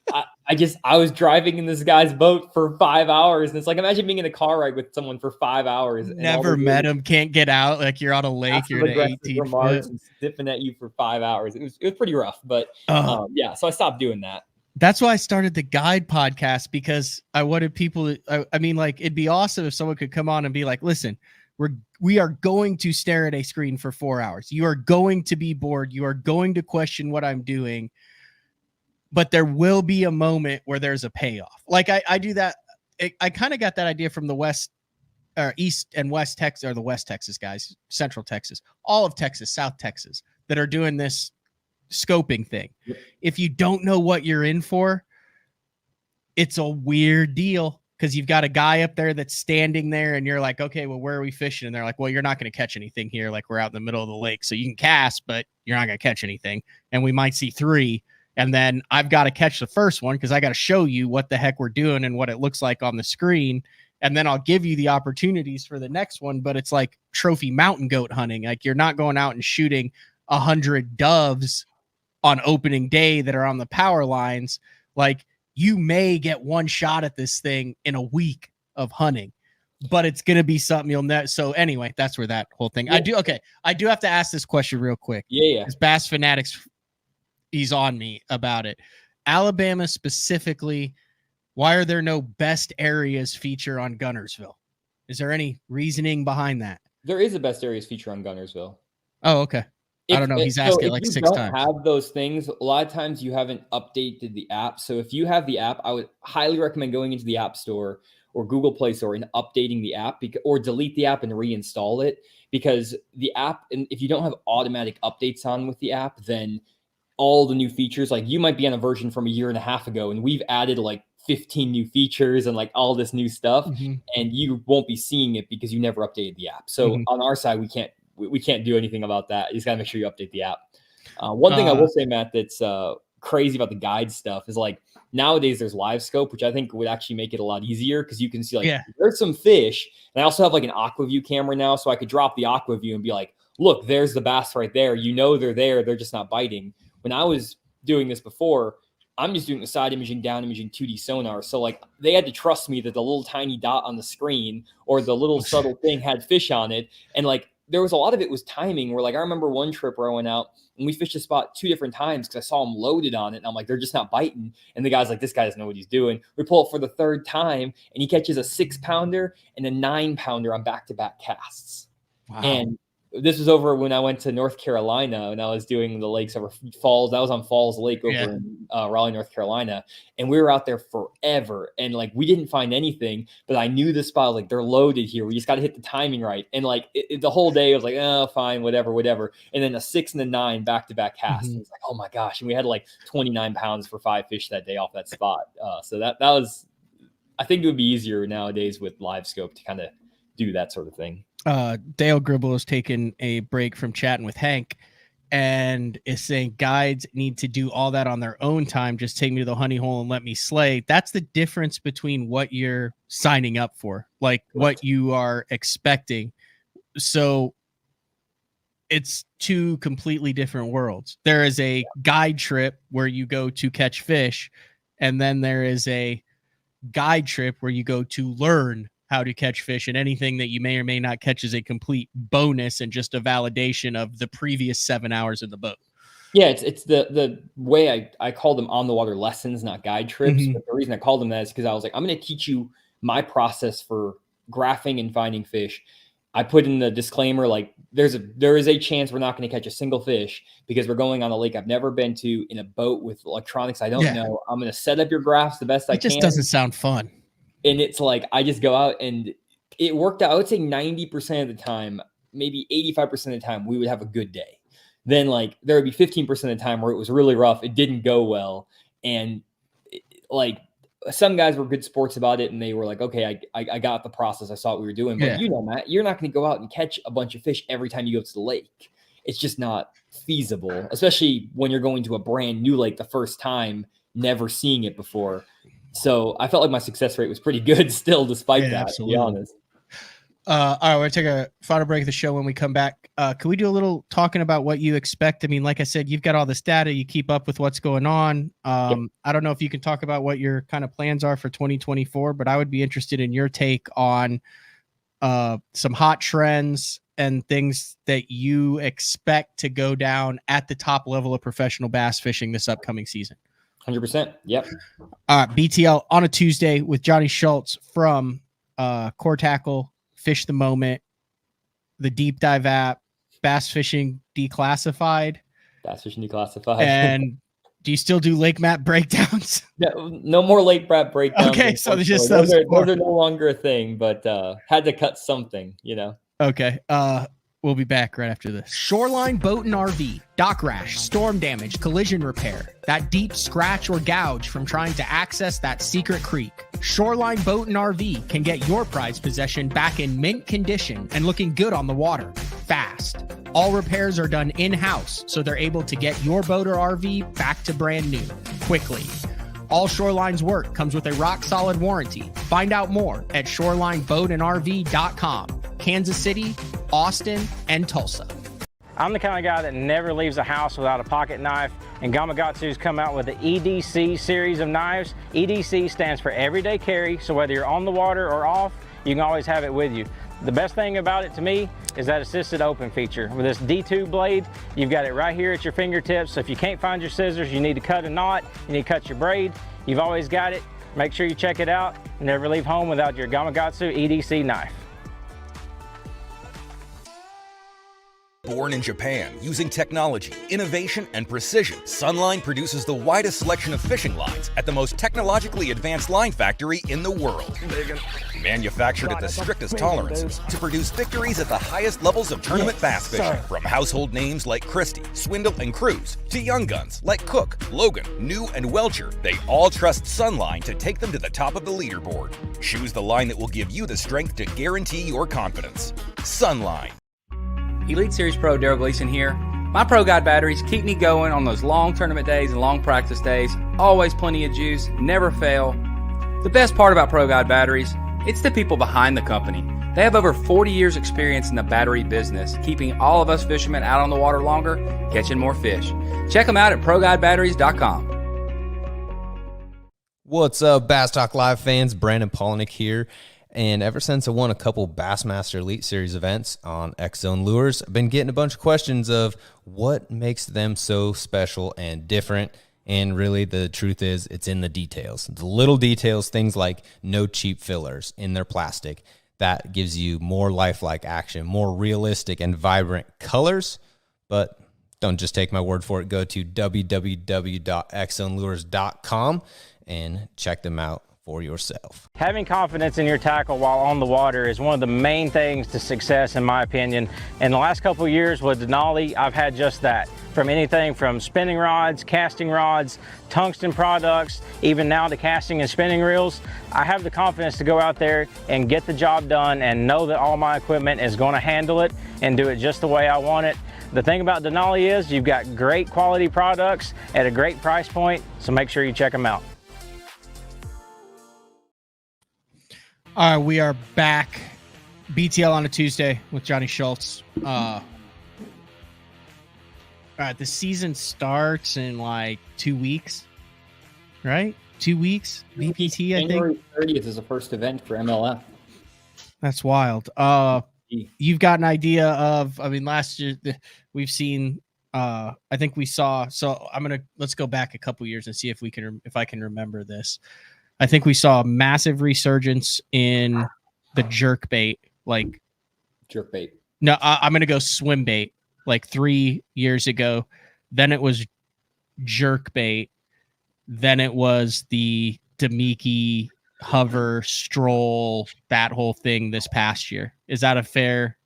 I was driving in this guy's boat for 5 hours. And it's imagine being in a car ride with someone for 5 hours. Never met him, can't get out. You're on a lake, you're in 18 remarks and sniffing at you for 5 hours. It was pretty rough, but yeah. So I stopped doing that. That's why I started the guide podcast, because I wanted people to, it'd be awesome if someone could come on and be like, listen, we are going to stare at a screen for 4 hours. You are going to be bored. You are going to question what I'm doing, but there will be a moment where there's a payoff. I do that. I kind of got that idea from the West or East and West Texas, or the West Texas guys, Central Texas, all of Texas, South Texas, that are doing this scoping thing. Yep. If you don't know what you're in for, it's a weird deal. Because you've got a guy up there that's standing there and you're like, okay, well, where are we fishing? And they're like, well, you're not going to catch anything here. We're out in the middle of the lake. So you can cast, but you're not going to catch anything. And we might see 3. And then I've got to catch the first one because I got to show you what the heck we're doing and what it looks like on the screen. And then I'll give you the opportunities for the next one. But it's like trophy mountain goat hunting. You're not going out and shooting 100 doves on opening day that are on the power lines. You may get one shot at this thing in a week of hunting, but it's going to be something you'll know. So anyway, that's where that whole thing. Yeah. I do have to ask this question real quick. Yeah. Because Bass Fanatics, he's on me about it. Alabama specifically, why are there no best areas feature on Gunnersville? Is there any reasoning behind that? There is a best areas feature on Gunnersville. Oh, okay. I don't know. He's asked it 6 times. If you don't have those things, a lot of times you haven't updated the app. So if you have the app, I would highly recommend going into the App Store or Google Play Store and updating the app, or delete the app and reinstall it. Because the app, and if you don't have automatic updates on with the app, then all the new features, you might be on a version from a year and a half ago, and we've added 15 new features and all this new stuff, and you won't be seeing it because you never updated the app. So on our side, we can't do anything about that. You just gotta make sure you update the app. One thing I will say, Matt, that's crazy about the guide stuff is nowadays there's live scope, which I think would actually make it a lot easier because you can see there's some fish. And I also have an aqua view camera now, so I could drop the aqua view and be like, look, there's the bass right there. They're there. They're just not biting. When I was doing this before, I'm just doing the side imaging, down imaging, 2D sonar. So they had to trust me that the little tiny dot on the screen or the little subtle thing had fish on it. And there was a lot of it was timing where I remember one trip where I went out and we fished a spot 2 different times because I saw them loaded on it. And I'm like, they're just not biting. And the guy's like, this guy doesn't know what he's doing. We pull it for the 3rd time and he catches a 6-pounder and a 9-pounder on back-to-back casts. Wow. And this was over when I went to North Carolina and I was doing the lakes over Falls. I was on Falls Lake over in Raleigh, North Carolina. And we were out there forever. And we didn't find anything, but I knew the spot, they're loaded here. We just got to hit the timing right. And the whole day I was like, oh, fine, whatever. And then a 6 and a 9 back-to-back casts. Mm-hmm. It's oh my gosh. And we had 29 pounds for 5 fish that day off that spot. So that was, I think it would be easier nowadays with live scope to kind of do that sort of thing. Dale Gribble has taken a break from chatting with Hank and is saying guides need to do all that on their own time. Just take me to the honey hole and let me slay. That's the difference between what you're signing up for, what you are expecting. So it's two completely different worlds. There is a guide trip where you go to catch fish, and then there is a guide trip where you go to learn how to catch fish, and anything that you may or may not catch is a complete bonus and just a validation of the previous 7 hours in the boat. Yeah, it's the way I call them on the water lessons, not guide trips. But the reason I called them that is because I was like, I'm going to teach you my process for graphing and finding fish. I put in the disclaimer, like there is a chance we're not going to catch a single fish because we're going on a lake I've never been to in a boat with electronics I don't know. I'm going to set up your graphs the best I can. It just doesn't sound fun. And it's like, I just go out, and it worked out. I would say 90% of the time, maybe 85% of the time, we would have a good day. Then like there would be 15% of the time where it was really rough. It didn't go well. And like some guys were good sports about it, and they were like, okay, I got the process. I saw what we were doing. But you know, Matt, you're not going to go out and catch a bunch of fish every time you go to the lake. It's just not feasible, especially when you're going to a brand new lake the first time, never seeing it before. So I felt like my success rate was pretty good still, despite that, absolutely. to be honest. All right, we're going to take a final break of the show. When we come back, can we do a little talking about what you expect? I mean, like I said, you've got all this data. You keep up with what's going on. I don't know if you can talk about what your kind of plans are for 2024, but I would be interested in your take on some hot trends and things that you expect to go down at the top level of professional bass fishing this upcoming season. 100%. Yep. BTL on a Tuesday with Jonny Schultz from Core Tackle, Fish the Moment, the Deep Dive app, Bass Fishing Declassified. Bass Fishing Declassified. And do you still do lake map breakdowns? No more lake map breakdowns. Okay, so those are no longer a thing, but had to cut something, you know. Okay. We'll be back right after this. Shoreline Boat and RV, dock rash, storm damage, collision repair, that deep scratch or gouge from trying to access that secret creek. Shoreline Boat and RV can get your prized possession back in mint condition and looking good on the water, fast. All repairs are done in-house, so they're able to get your boat or RV back to brand new, quickly. All Shoreline's work comes with a rock-solid warranty. Find out more at ShorelineBoatandRV.com. Kansas City, Austin, and Tulsa. I'm the kind of guy that never leaves the house without a pocket knife, and Gamakatsu's come out with the EDC series of knives. EDC stands for Everyday Carry, so whether you're on the water or off, you can always have it with you. The best thing about it to me is that assisted open feature. With this D2 blade, you've got it right here at your fingertips, so if you can't find your scissors, you need to cut a knot, you need to cut your braid, you've always got it. Make sure you check it out. Never leave home without your Gamakatsu EDC knife. Born in Japan, using technology, innovation, and precision, Sunline produces the widest selection of fishing lines at the most technologically advanced line factory in the world. Manufactured at the strictest tolerances to produce victories at the highest levels of tournament bass fishing. From household names like Christie, Swindle, and Cruz, to young guns like Cook, Logan, New, and Welcher, they all trust Sunline to take them to the top of the leaderboard. Choose the line that will give you the strength to guarantee your confidence. Sunline. Elite Series Pro Daryl Gleason here. My Pro Guide batteries keep me going on those long tournament days and long practice days. Always plenty of juice, never fail. The best part about Pro Guide batteries, it's the people behind the company. They have over 40 years experience in the battery business, keeping all of us fishermen out on the water longer, catching more fish. Check them out at ProGuideBatteries.com. What's up, Bass Talk Live fans? Brandon Polnick here. And ever since I won a couple Bassmaster Elite Series events on X-Zone Lures, I've been getting a bunch of questions of what makes them so special and different. And really, the truth is, it's in the details. The little details, things like no cheap fillers in their plastic. That gives you more lifelike action, more realistic and vibrant colors. But don't just take my word for it. Go to www.xzonelures.com and check them out for yourself. Having confidence in your tackle while on the water is one of the main things to success, in my opinion. In the last couple of years with Denali, I've had just that. From anything from spinning rods, casting rods, tungsten products, even now to casting and spinning reels, I have the confidence to go out there and get the job done and know that all my equipment is going to handle it and do it just the way I want it. The thing about Denali is you've got great quality products at a great price point, so make sure you check them out. All right, we are back. BTL on a Tuesday with Jonny Schultz. All right, the season starts in like 2 weeks, right? 2 weeks. BPT, I think. January 30th is the first event for MLF. That's wild. You've got an idea of, I mean, last year we've seen, I think we saw, so let's go back a couple years and see if I can remember this. I think we saw a massive resurgence in the jerk bait, like jerk bait. No, I'm going to go swim bait like 3 years ago. Then it was jerk bait. Then it was the Demiki hover stroll, that whole thing this past year. Is that a fair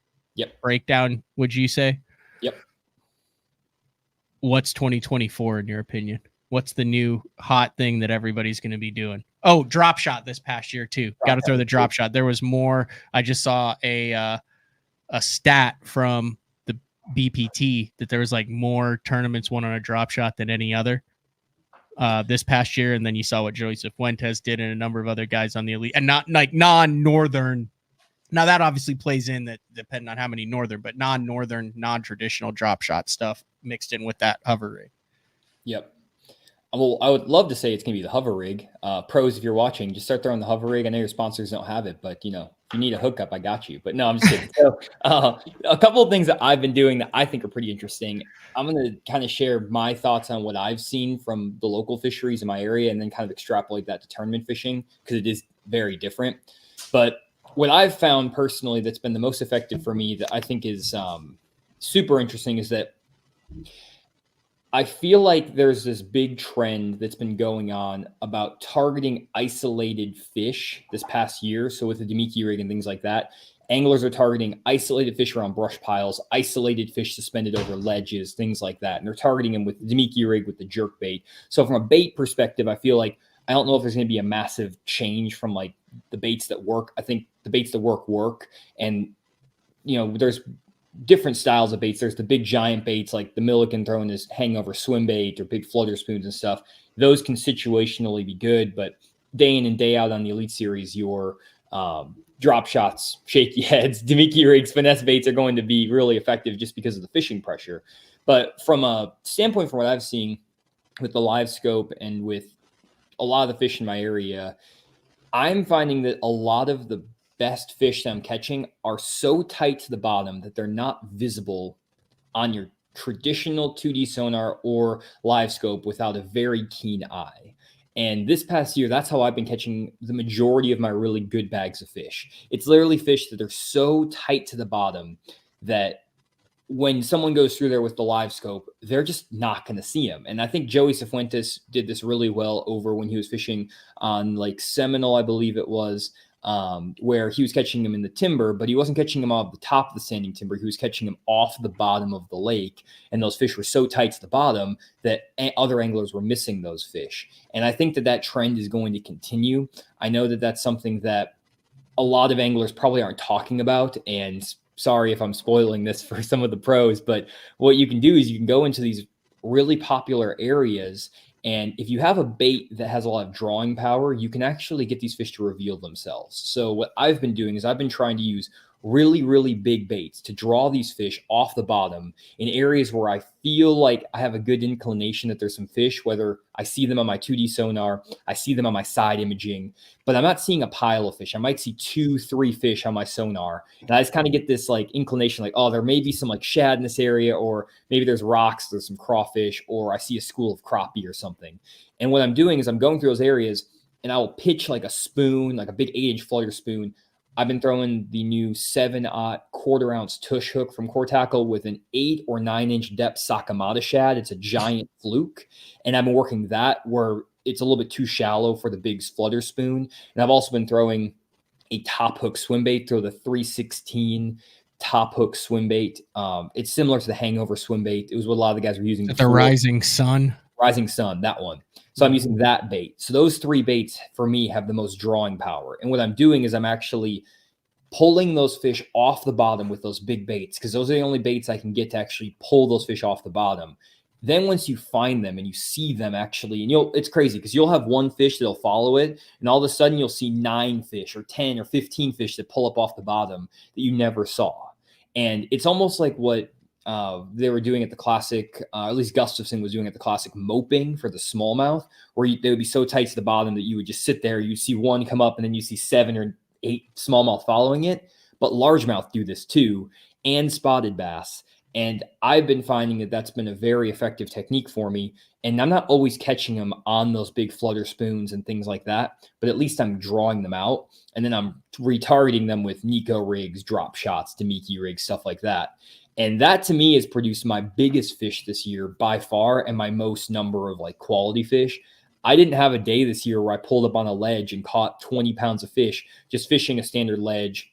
breakdown, would you say? Yep. What's 2024 in your opinion? What's the new hot thing that everybody's going to be doing? Oh, drop shot this past year too. Got to throw the drop shot. There was more. I just saw a stat from the BPT that there was like more tournaments won on a drop shot than any other this past year. And then you saw what Joey Fuentes did and a number of other guys on the elite, and not like non-northern. Now that obviously plays in that depending on how many northern, but non-northern, non-traditional drop shot stuff mixed in with that hover rig. Yep. Well, I would love to say it's going to be the hover rig. Pros, if you're watching, just start throwing the hover rig. I know your sponsors don't have it, but, if you need a hookup, I got you. But no, I'm just kidding. So a couple of things that I've been doing that I think are pretty interesting. I'm going to kind of share my thoughts on what I've seen from the local fisheries in my area and then kind of extrapolate that to tournament fishing because it is very different. But what I've found personally that's been the most effective for me that I think is super interesting is that I feel like there's this big trend that's been going on about targeting isolated fish this past year. So with the Demiki rig and things like that, anglers are targeting isolated fish around brush piles, isolated fish suspended over ledges, things like that. And they're targeting them with the Demiki rig with the jerk bait. So from a bait perspective, I feel like I don't know if there's going to be a massive change from like the baits that work. I think the baits that work. And, there's different styles of baits. There's the big giant baits like the Milliken throwing his hangover swim bait or big flutter spoons and stuff. Those can situationally be good, but day in and day out on the Elite Series, your drop shots, shaky heads, Demiki rigs, finesse baits are going to be really effective just because of the fishing pressure. But from a standpoint from what I've seen with the live scope and with a lot of the fish in my area, I'm finding that a lot of the best fish that I'm catching are so tight to the bottom that they're not visible on your traditional 2D sonar or live scope without a very keen eye. And this past year, that's how I've been catching the majority of my really good bags of fish. It's literally fish that are so tight to the bottom that when someone goes through there with the live scope, they're just not going to see them. And I think Joey Fuentes did this really well over when he was fishing on like Seminole, I believe it was, where he was catching them in the timber, but he wasn't catching them off the top of the standing timber. He was catching them off the bottom of the lake. And those fish were so tight to the bottom that other anglers were missing those fish. And I think that trend is going to continue. I know that that's something that a lot of anglers probably aren't talking about. And sorry if I'm spoiling this for some of the pros, but what you can do is you can go into these really popular areas. And if you have a bait that has a lot of drawing power, you can actually get these fish to reveal themselves. So what I've been doing is I've been trying to use really, really big baits to draw these fish off the bottom in areas where I feel like I have a good inclination that there's some fish, whether I see them on my 2D sonar, I see them on my side imaging, but I'm not seeing a pile of fish. I might see 2-3 fish on my sonar. And I just kind of get this like inclination, like, oh, there may be some like shad in this area, or maybe there's rocks, there's some crawfish, or I see a school of crappie or something. And what I'm doing is I'm going through those areas and I will pitch like a spoon, like a big 8-inch flutter spoon. I've been throwing the new 7/0 1/4-ounce tush hook from Core Tackle with an 8 or 9-inch depth Sakamata shad. It's a giant fluke. And I've been working that where it's a little bit too shallow for the big flutter spoon. And I've also been throwing a top hook swim bait through the 316 top hook swim bait. It's similar to the hangover swim bait. It was what a lot of the guys were using. The Rising Sun, that one. So I'm using that bait. So those 3 baits for me have the most drawing power. And what I'm doing is I'm actually pulling those fish off the bottom with those big baits, because those are the only baits I can get to actually pull those fish off the bottom. Then once you find them and you see them actually, and it's crazy because you'll have one fish that'll follow it, and all of a sudden you'll see 9 fish or 10 or 15 fish that pull up off the bottom that you never saw. And it's almost like what they were doing at the classic, at least Gustafson was doing at the classic moping for the smallmouth, where they would be so tight to the bottom that you would just sit there. You'd see one come up and then you see 7 or 8 smallmouth following it. But largemouth do this too, and spotted bass. And I've been finding that that's been a very effective technique for me. And I'm not always catching them on those big flutter spoons and things like that, but at least I'm drawing them out. And then I'm retargeting them with Nico rigs, drop shots, Demiki rigs, stuff like that. And that to me has produced my biggest fish this year by far and my most number of like quality fish. I didn't have a day this year where I pulled up on a ledge and caught 20 pounds of fish, just fishing a standard ledge,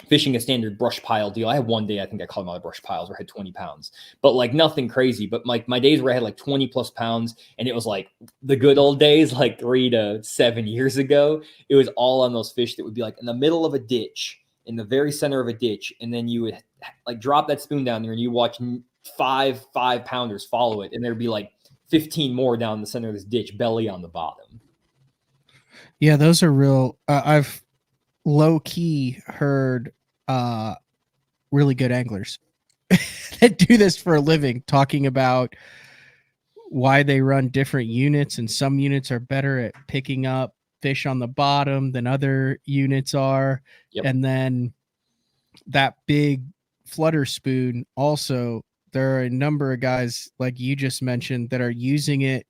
fishing a standard brush pile deal. I had one day, I think I caught them on the brush piles where I had 20 pounds, but like nothing crazy. But like my days where I had like 20 plus pounds and it was like the good old days, like 3 to 7 years ago, it was all on those fish that would be like in the middle of a ditch, in the very center of a ditch. And then you would like drop that spoon down there and you watch 5 5-pounders follow it. And there'd be like 15 more down the center of this ditch, belly on the bottom. Yeah, those are real. I've low key heard really good anglers that do this for a living talking about why they run different units, and some units are better at picking up fish on the bottom than other units are. Yep. And then that big flutter spoon also, there are a number of guys like you just mentioned that are using it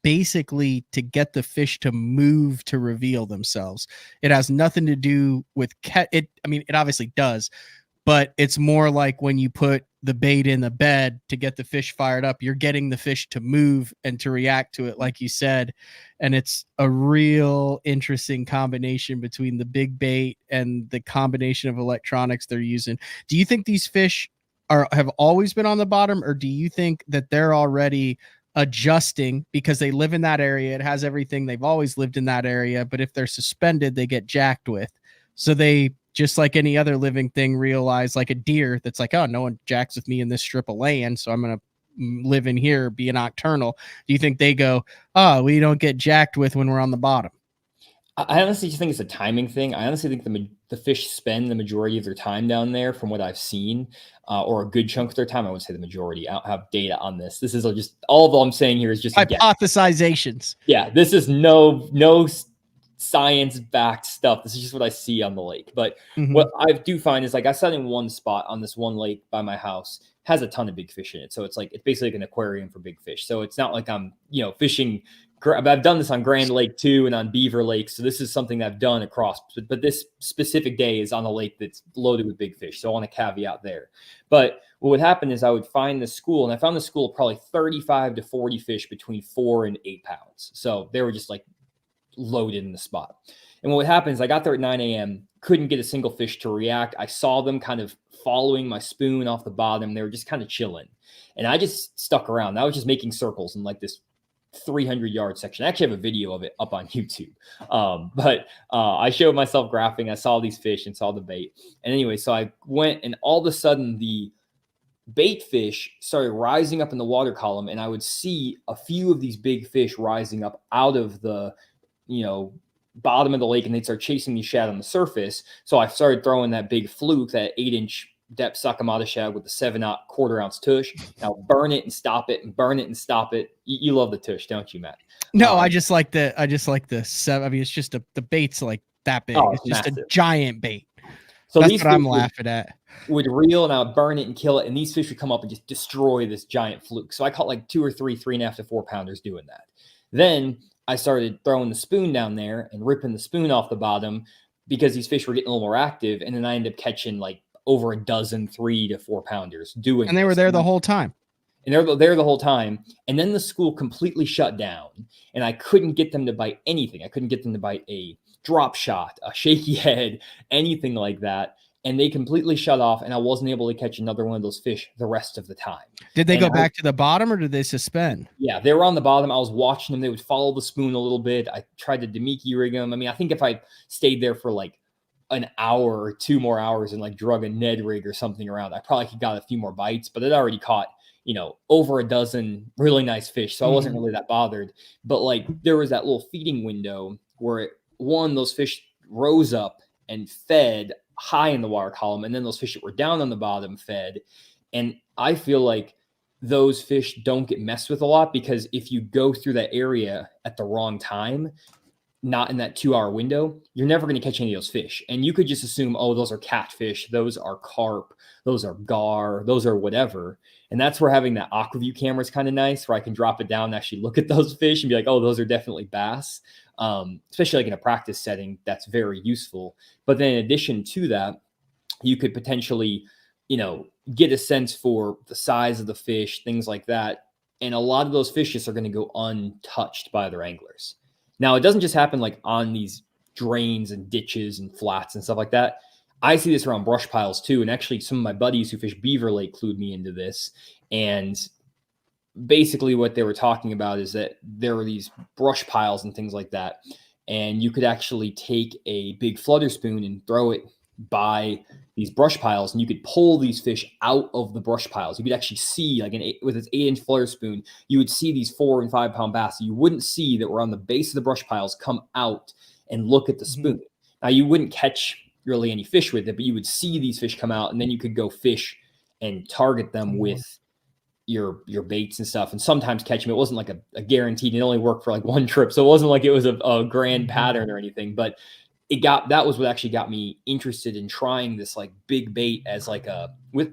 basically to get the fish to move to reveal themselves. It has nothing to do with it. I mean, it obviously does, but it's more like when you put the bait in the bed to get the fish fired up, you're getting the fish to move and to react to it, like you said. And it's a real interesting combination between the big bait and the combination of electronics they're using. Do you think these fish have always been on the bottom, or do you think that they're already adjusting because they live in that area? It has everything. They've always lived in that area, but if they're suspended, they get jacked with. So they, just like any other living thing, realize, like a deer that's like, oh, no one jacks with me in this strip of land, so I'm going to live in here, be a nocturnal. Do you think they go, oh, we don't get jacked with when we're on the bottom? I honestly just think it's a timing thing. I honestly think the fish spend the majority of their time down there, from what I've seen, or a good chunk of their time. I would say the majority. I don't have data on this. This is just all I'm saying here is just hypothesizations. Yeah, this is no science-backed stuff. This is just what I see on the lake. But what I do find is, like, I sat in one spot on this one lake by my house, has a ton of big fish in it. So it's basically like an aquarium for big fish. So it's not like I'm, fishing. I've done this on Grand Lake too and on Beaver Lake. So this is something that I've done across, but this specific day is on a lake that's loaded with big fish. So I want to caveat there. But what would happen is I would find the school, and I found the school probably 35 to 40 fish between 4 and 8 pounds. So they were just like loaded in the spot. And what would happen is I got there at 9 a.m., couldn't get a single fish to react. I saw them kind of following my spoon off the bottom. They were just kind of chilling. And I just stuck around. I was just making circles in like this 300-yard section. I actually have a video of it up on YouTube. But I showed myself graphing. I saw these fish and saw the bait. And anyway, so I went, and all of a sudden the bait fish started rising up in the water column, and I would see a few of these big fish rising up out of the, bottom of the lake, and they'd start chasing these shad on the surface. So I started throwing that big fluke, that 8-inch depth Sakamata shad with the 7/0 1/4-ounce tush. Now burn it and stop it, and burn it and stop it. You love the tush, don't you, Matt? No, I just like the 7. I mean, it's just the bait's like that big. It's just massive. A giant bait. So that's what I'm laughing at. Would reel, and I would burn it and kill it, and these fish would come up and just destroy this giant fluke. So I caught like 2 or 3 3.5 to 4 pounders doing that. Then I started throwing the spoon down there and ripping the spoon off the bottom because these fish were getting a little more active. And then I ended up catching like over a dozen 3 to 4 pounders doing. And they were there the whole time. And they're there the whole time. And then the school completely shut down, and I couldn't get them to bite anything. I couldn't get them to bite a drop shot, a shaky head, anything like that. And they completely shut off, and I wasn't able to catch another one of those fish the rest of the time. Did they go back to the bottom, or did they suspend? Yeah, they were on the bottom. I was watching them. They would follow the spoon a little bit. I tried to Demiki rig them. I mean, I think if I stayed there for like an hour or 2 more hours and like drug a Ned rig or something around, I probably could got a few more bites, but I'd already caught, over a dozen really nice fish. So I wasn't really that bothered. But like there was that little feeding window where those fish rose up and fed high in the water column, and then those fish that were down on the bottom fed. And I feel like those fish don't get messed with a lot, because if you go through that area at the wrong time, not in that 2-hour window, you're never going to catch any of those fish. And you could just assume, oh, those are catfish, those are carp, those are gar, those are whatever. And that's where having that AquaView camera is kind of nice, where I can drop it down and actually look at those fish and be like, oh, those are definitely bass. Especially like in a practice setting, that's very useful. But then in addition to that, you could potentially, get a sense for the size of the fish, things like that. And a lot of those fish just are going to go untouched by their anglers. Now, it doesn't just happen like on these drains and ditches and flats and stuff like that. I see this around brush piles too. And actually, some of my buddies who fish Beaver Lake clued me into this. And basically what they were talking about is that there were these brush piles and things like that. And you could actually take a big flutter spoon and throw it by these brush piles, and you could pull these fish out of the brush piles. You could actually see, like with this 8-inch flutter spoon, you would see these 4 and 5 pound bass that you wouldn't see that were on the base of the brush piles come out and look at the spoon. Now, you wouldn't catch really any fish with it, but you would see these fish come out, and then you could go fish and target them with your baits and stuff, and sometimes catch them. It wasn't like a guaranteed. It only worked for like one trip, so it wasn't like it was a grand pattern or anything, but that was what actually got me interested in trying this like big bait as like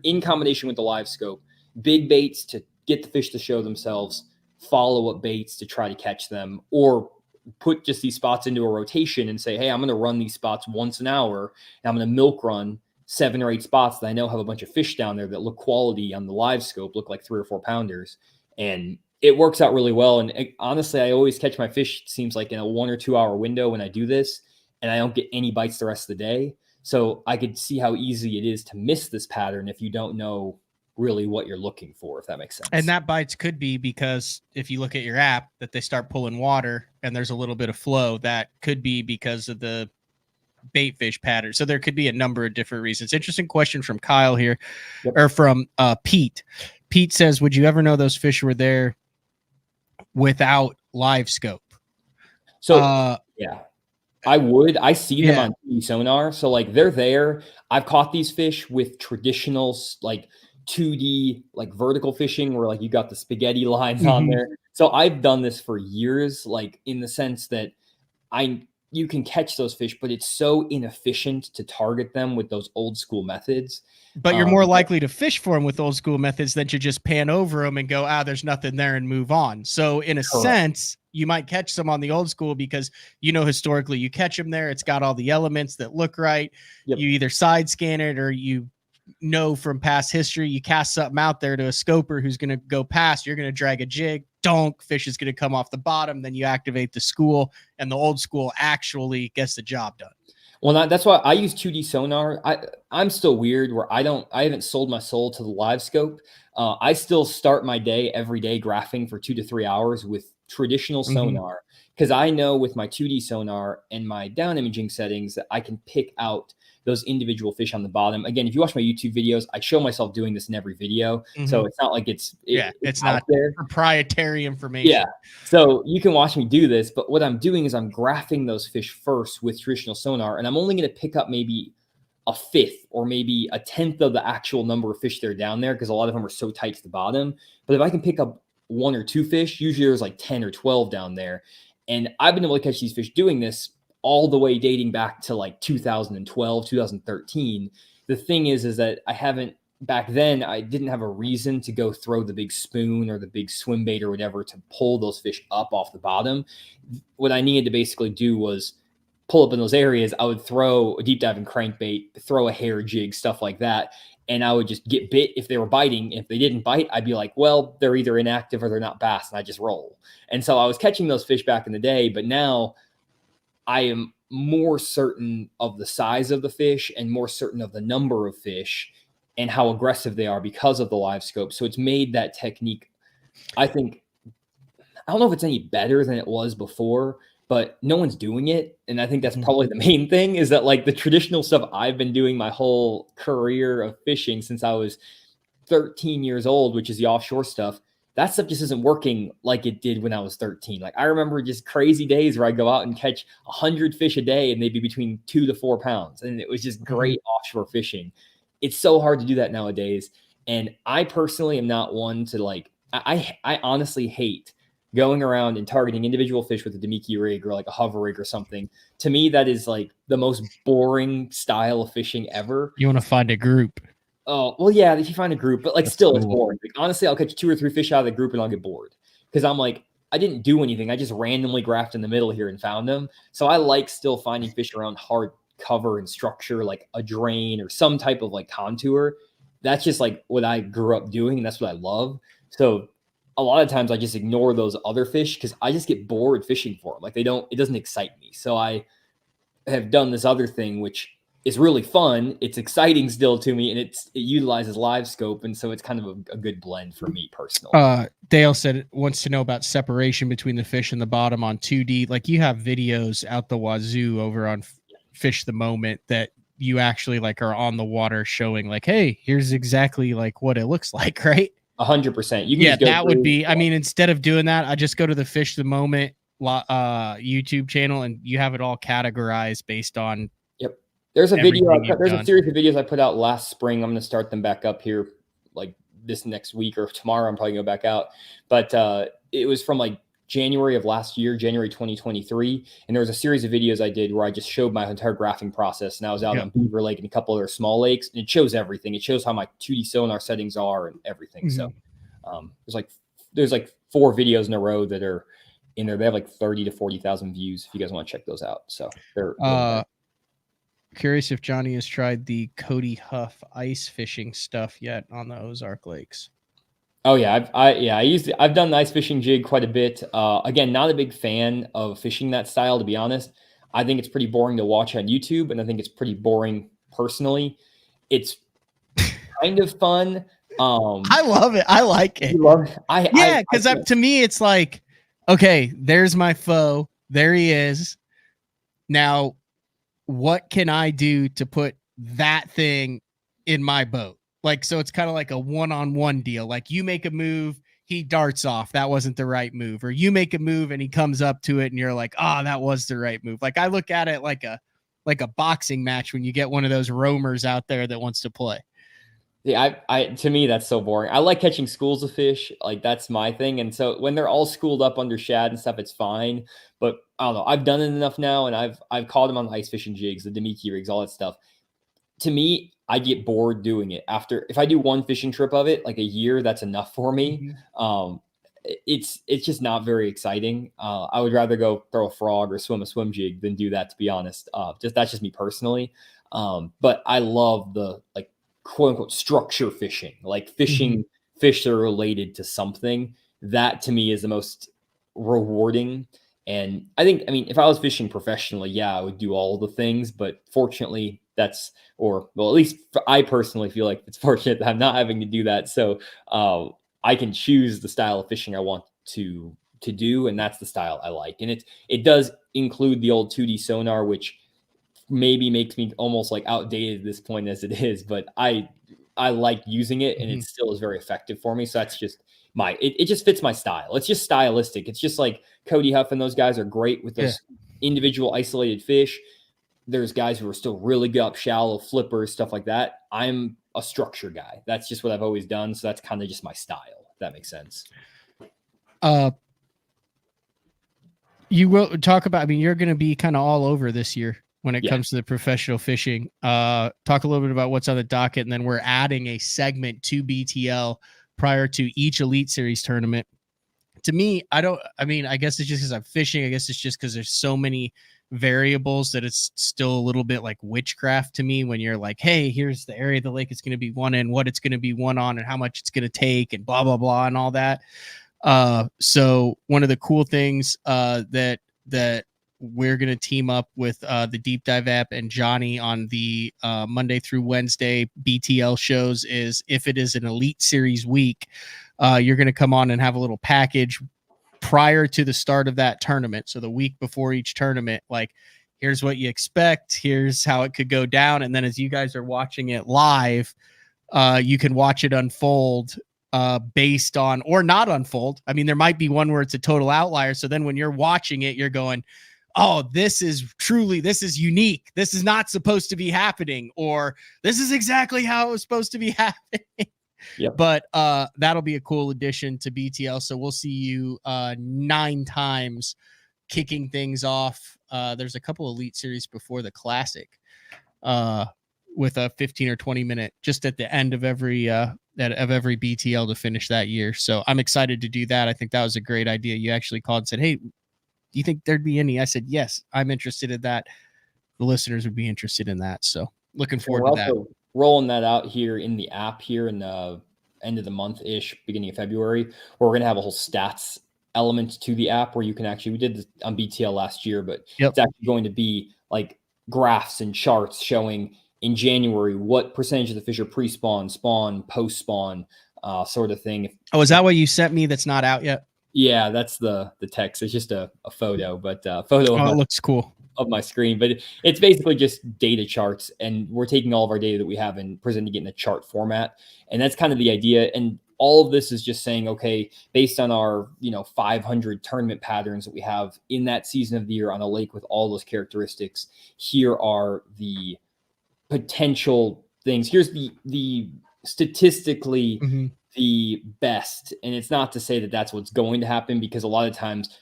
in combination with the live scope, big baits to get the fish to show themselves, follow-up baits to try to catch them, or put just these spots into a rotation and say, hey, I'm going to run these spots once an hour, and I'm going to milk run 7 or 8 spots that I know have a bunch of fish down there that look quality on the live scope, look like 3 or 4 pounders. And it works out really well. And honestly, I always catch my fish, it seems like in a 1 or 2 hour window when I do this, and I don't get any bites the rest of the day. So I could see how easy it is to miss this pattern if you don't know really what you're looking for, if that makes sense. And that bites could be because if you look at your app that they start pulling water and there's a little bit of flow, that could be because of the bait fish pattern. So there could be a number of different reasons. Interesting question from Kyle here, or from Pete. Pete says, would you ever know those fish were there without live scope? So yeah. I would. I see them on 2D sonar. So like they're there. I've caught these fish with traditional like 2D like vertical fishing where like you got the spaghetti lines on there. So I've done this for years, like in the sense that you can catch those fish, but it's so inefficient to target them with those old school methods. But you're more likely to fish for them with old school methods than to just pan over them and go, there's nothing there and move on. So in a sense, you might catch some on the old school because, historically you catch them there. It's got all the elements that look right. Yep. You either side scan it or you know from past history, you cast something out there to a scoper who's going to go past, you're going to drag a jig, donk, fish is going to come off the bottom. Then you activate the school and the old school actually gets the job done. Well, that's why I use 2D sonar. I'm still weird where I haven't sold my soul to the live scope. I still start my day every day graphing for 2 to 3 hours with traditional sonar, because I know with my 2D sonar and my down imaging settings that I can pick out those individual fish on the bottom. Again, if you watch my YouTube videos, I show myself doing this in every video. So it's not like it's not there. Proprietary information. Yeah. So you can watch me do this, but what I'm doing is I'm graphing those fish first with traditional sonar, and I'm only going to pick up maybe a fifth or maybe a tenth of the actual number of fish that are down there, because a lot of them are so tight to the bottom. But if I can pick up 1 or 2 fish, usually there's like 10 or 12 down there. And I've been able to catch these fish doing this all the way dating back to like 2012, 2013. The thing is that back then I didn't have a reason to go throw the big spoon or the big swim bait or whatever to pull those fish up off the bottom. What I needed to basically do was pull up in those areas. I would throw a deep diving crankbait, throw a hair jig, stuff like that. And I would just get bit if they were biting. If they didn't bite, I'd be like, well, they're either inactive or they're not bass. And I just roll. And so I was catching those fish back in the day, but now I am more certain of the size of the fish and more certain of the number of fish and how aggressive they are because of the live scope. So it's made that technique, I think, I don't know if it's any better than it was before, but no one's doing it. And I think that's probably the main thing, is that like the traditional stuff I've been doing my whole career of fishing since I was 13 years old, which is the offshore stuff, that stuff just isn't working like it did when I was 13. Like I remember just crazy days where I go out and catch 100 fish a day and they'd be between 2 to 4 pounds. And it was just great offshore fishing. It's so hard to do that nowadays. And I personally am not one to like, I honestly hate going around and targeting individual fish with a Demiki rig or like a hover rig or something. To me, that is like the most boring style of fishing ever. You want to find a group. Oh, well, yeah, if you find a group, but like That's still it's cool. boring. Like, honestly, I'll catch 2 or 3 fish out of the group and I'll get bored because I'm like, I didn't do anything. I just randomly graphed in the middle here and found them. So I like still finding fish around hard cover and structure, like a drain or some type of like contour. That's just like what I grew up doing, and that's what I love. So a lot of times I just ignore those other fish because I just get bored fishing for them. Like it doesn't excite me. So I have done this other thing, which is really fun. It's exciting still to me, and it utilizes live scope. And so it's kind of a good blend for me personally. Dale said wants to know about separation between the fish and the bottom on 2D. Like you have videos out the wazoo over on Fish the Moment that you actually like are on the water showing like, hey, here's exactly like what it looks like, right? 100%. Yeah, that would be, I mean, instead of doing that, I just go to the Fish the Moment YouTube channel and you have it all categorized based on. Yep. There's a video, there's done. a series of videos I put out last spring. I'm going to start them back up here like this next week or tomorrow. I'm probably going to go back out. But it was from like January of last year, January 2023. And there was a series of videos I did where I just showed my entire graphing process. And I was out on Beaver Lake and a couple other small lakes. And it shows everything. It shows how my 2D sonar settings are and everything. So there's like 4 videos in a row that are in there. They have like 30 to 40,000 views if you guys want to check those out. So they're curious if Johnny has tried the Cody Huff ice fishing stuff yet on the Ozark Lakes. Oh yeah, I've done the ice fishing jig quite a bit. Again, not a big fan of fishing that style, to be honest. I think it's pretty boring to watch on YouTube, and I think it's pretty boring personally. It's kind of fun. I love it. I like it. You love it? Because to me, it's like, okay, there's my foe. There he is. Now, what can I do to put that thing in my boat? Like, so it's kind of like a one-on-one deal. Like you make a move, he darts off. That wasn't the right move. Or you make a move and he comes up to it and you're like, oh, that was the right move. Like I look at it like a boxing match when you get one of those roamers out there that wants to play. Yeah, to me, that's so boring. I like catching schools of fish. Like that's my thing. And so when they're all schooled up under shad and stuff, it's fine. But I don't know. I've done it enough now, and I've caught them on the ice fishing jigs, the Demiki rigs, all that stuff. To me, I get bored doing it. If I do one fishing trip of it, like a year, that's enough for me. It's just not very exciting. I would rather go throw a frog or swim a swim jig than do that, to be honest. That's just me personally. But I love the like quote unquote structure fishing, like fishing fish that are related to something. That to me is the most rewarding. And I mean, if I was fishing professionally, yeah, I would do all the things, but fortunately at least I personally feel like it's fortunate that I'm not having to do that. So I can choose the style of fishing I want to do. And that's the style I like. And it does include the old 2D sonar, which maybe makes me almost like outdated at this point as it is, but I like using it and it still is very effective for me. So that's just it just fits my style. It's just stylistic. It's just like Cody Huff and those guys are great with those individual isolated fish. There's guys who are still really good up shallow, flippers, stuff like that. I'm a structure guy. That's just what I've always done. So that's kind of just my style, if that makes sense. You will talk about, I mean, you're going to be kind of all over this year when it comes to the professional fishing. Talk a little bit about what's on the docket, and then we're adding a segment to BTL prior to each Elite Series tournament. To me, I guess it's just because I'm fishing. I guess it's just because there's so many variables that it's still a little bit like witchcraft to me when you're like, hey, here's the area of the lake it's going to be one in, what it's going to be one on, and how much it's going to take, and blah, blah, blah, and all that. So one of the cool things that we're going to team up with the Deep Dive app and Johnny on the Monday through Wednesday BTL shows is if it is an Elite Series week, you're going to come on and have a little package prior to the start of that tournament. So the week before each tournament, like, here's what you expect, here's how it could go down. And then as you guys are watching it live, you can watch it unfold based on, or not unfold. I mean, there might be one where it's a total outlier. So then when you're watching it, you're going, oh, this is unique. This is not supposed to be happening, or this is exactly how it was supposed to be happening. Yep. But that'll be a cool addition to BTL. So we'll see you 9 times kicking things off. There's a couple Elite Series before the Classic with a 15 or 20 minute just at the end of every BTL to finish that year. So I'm excited to do that. I think that was a great idea. You actually called and said, hey, do you think there'd be any? I said, yes, I'm interested in that. The listeners would be interested in that. So looking forward to that. Rolling that out here in the app here in the end of the month-ish, beginning of February, where we're going to have a whole stats element to the app where you can actually, we did this on BTL last year, but it's actually going to be like graphs and charts showing in January what percentage of the fish are pre-spawn, spawn, post-spawn, sort of thing. Oh, is that what you sent me that's not out yet? Yeah, that's the text. It's just a photo, but photo. Oh, it looks cool. Of my screen, but it's basically just data charts, and we're taking all of our data that we have and presenting it in a chart format. And that's kind of the idea. And all of this is just saying, okay, based on our, 500 tournament patterns that we have in that season of the year on a lake with all those characteristics, here are the potential things. Here's the statistically the best. And it's not to say that that's what's going to happen, because a lot of times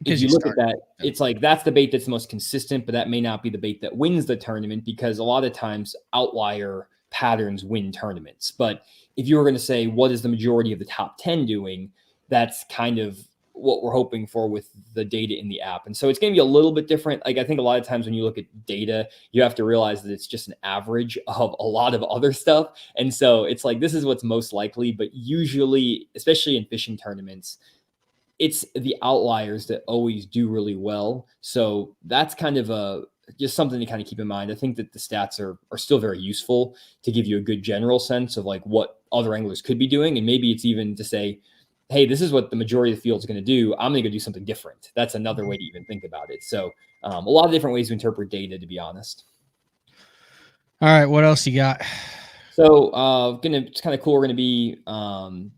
if you look at that, it's like that's the bait that's the most consistent, but that may not be the bait that wins the tournament, because a lot of times outlier patterns win tournaments. But if you were going to say, what is the majority of the top 10 doing? That's kind of what we're hoping for with the data in the app. And so it's going to be a little bit different. Like, I think a lot of times when you look at data, you have to realize that it's just an average of a lot of other stuff. And so it's like, this is what's most likely, but usually, especially in fishing tournaments, it's the outliers that always do really well. So that's kind of just something to kind of keep in mind. I think that the stats are still very useful to give you a good general sense of like what other anglers could be doing. And maybe it's even to say, hey, this is what the majority of the field is going to do. I'm going to go do something different. That's another way to even think about it. So a lot of different ways to interpret data, to be honest. All right. What else you got? So it's kind of cool. We're going to be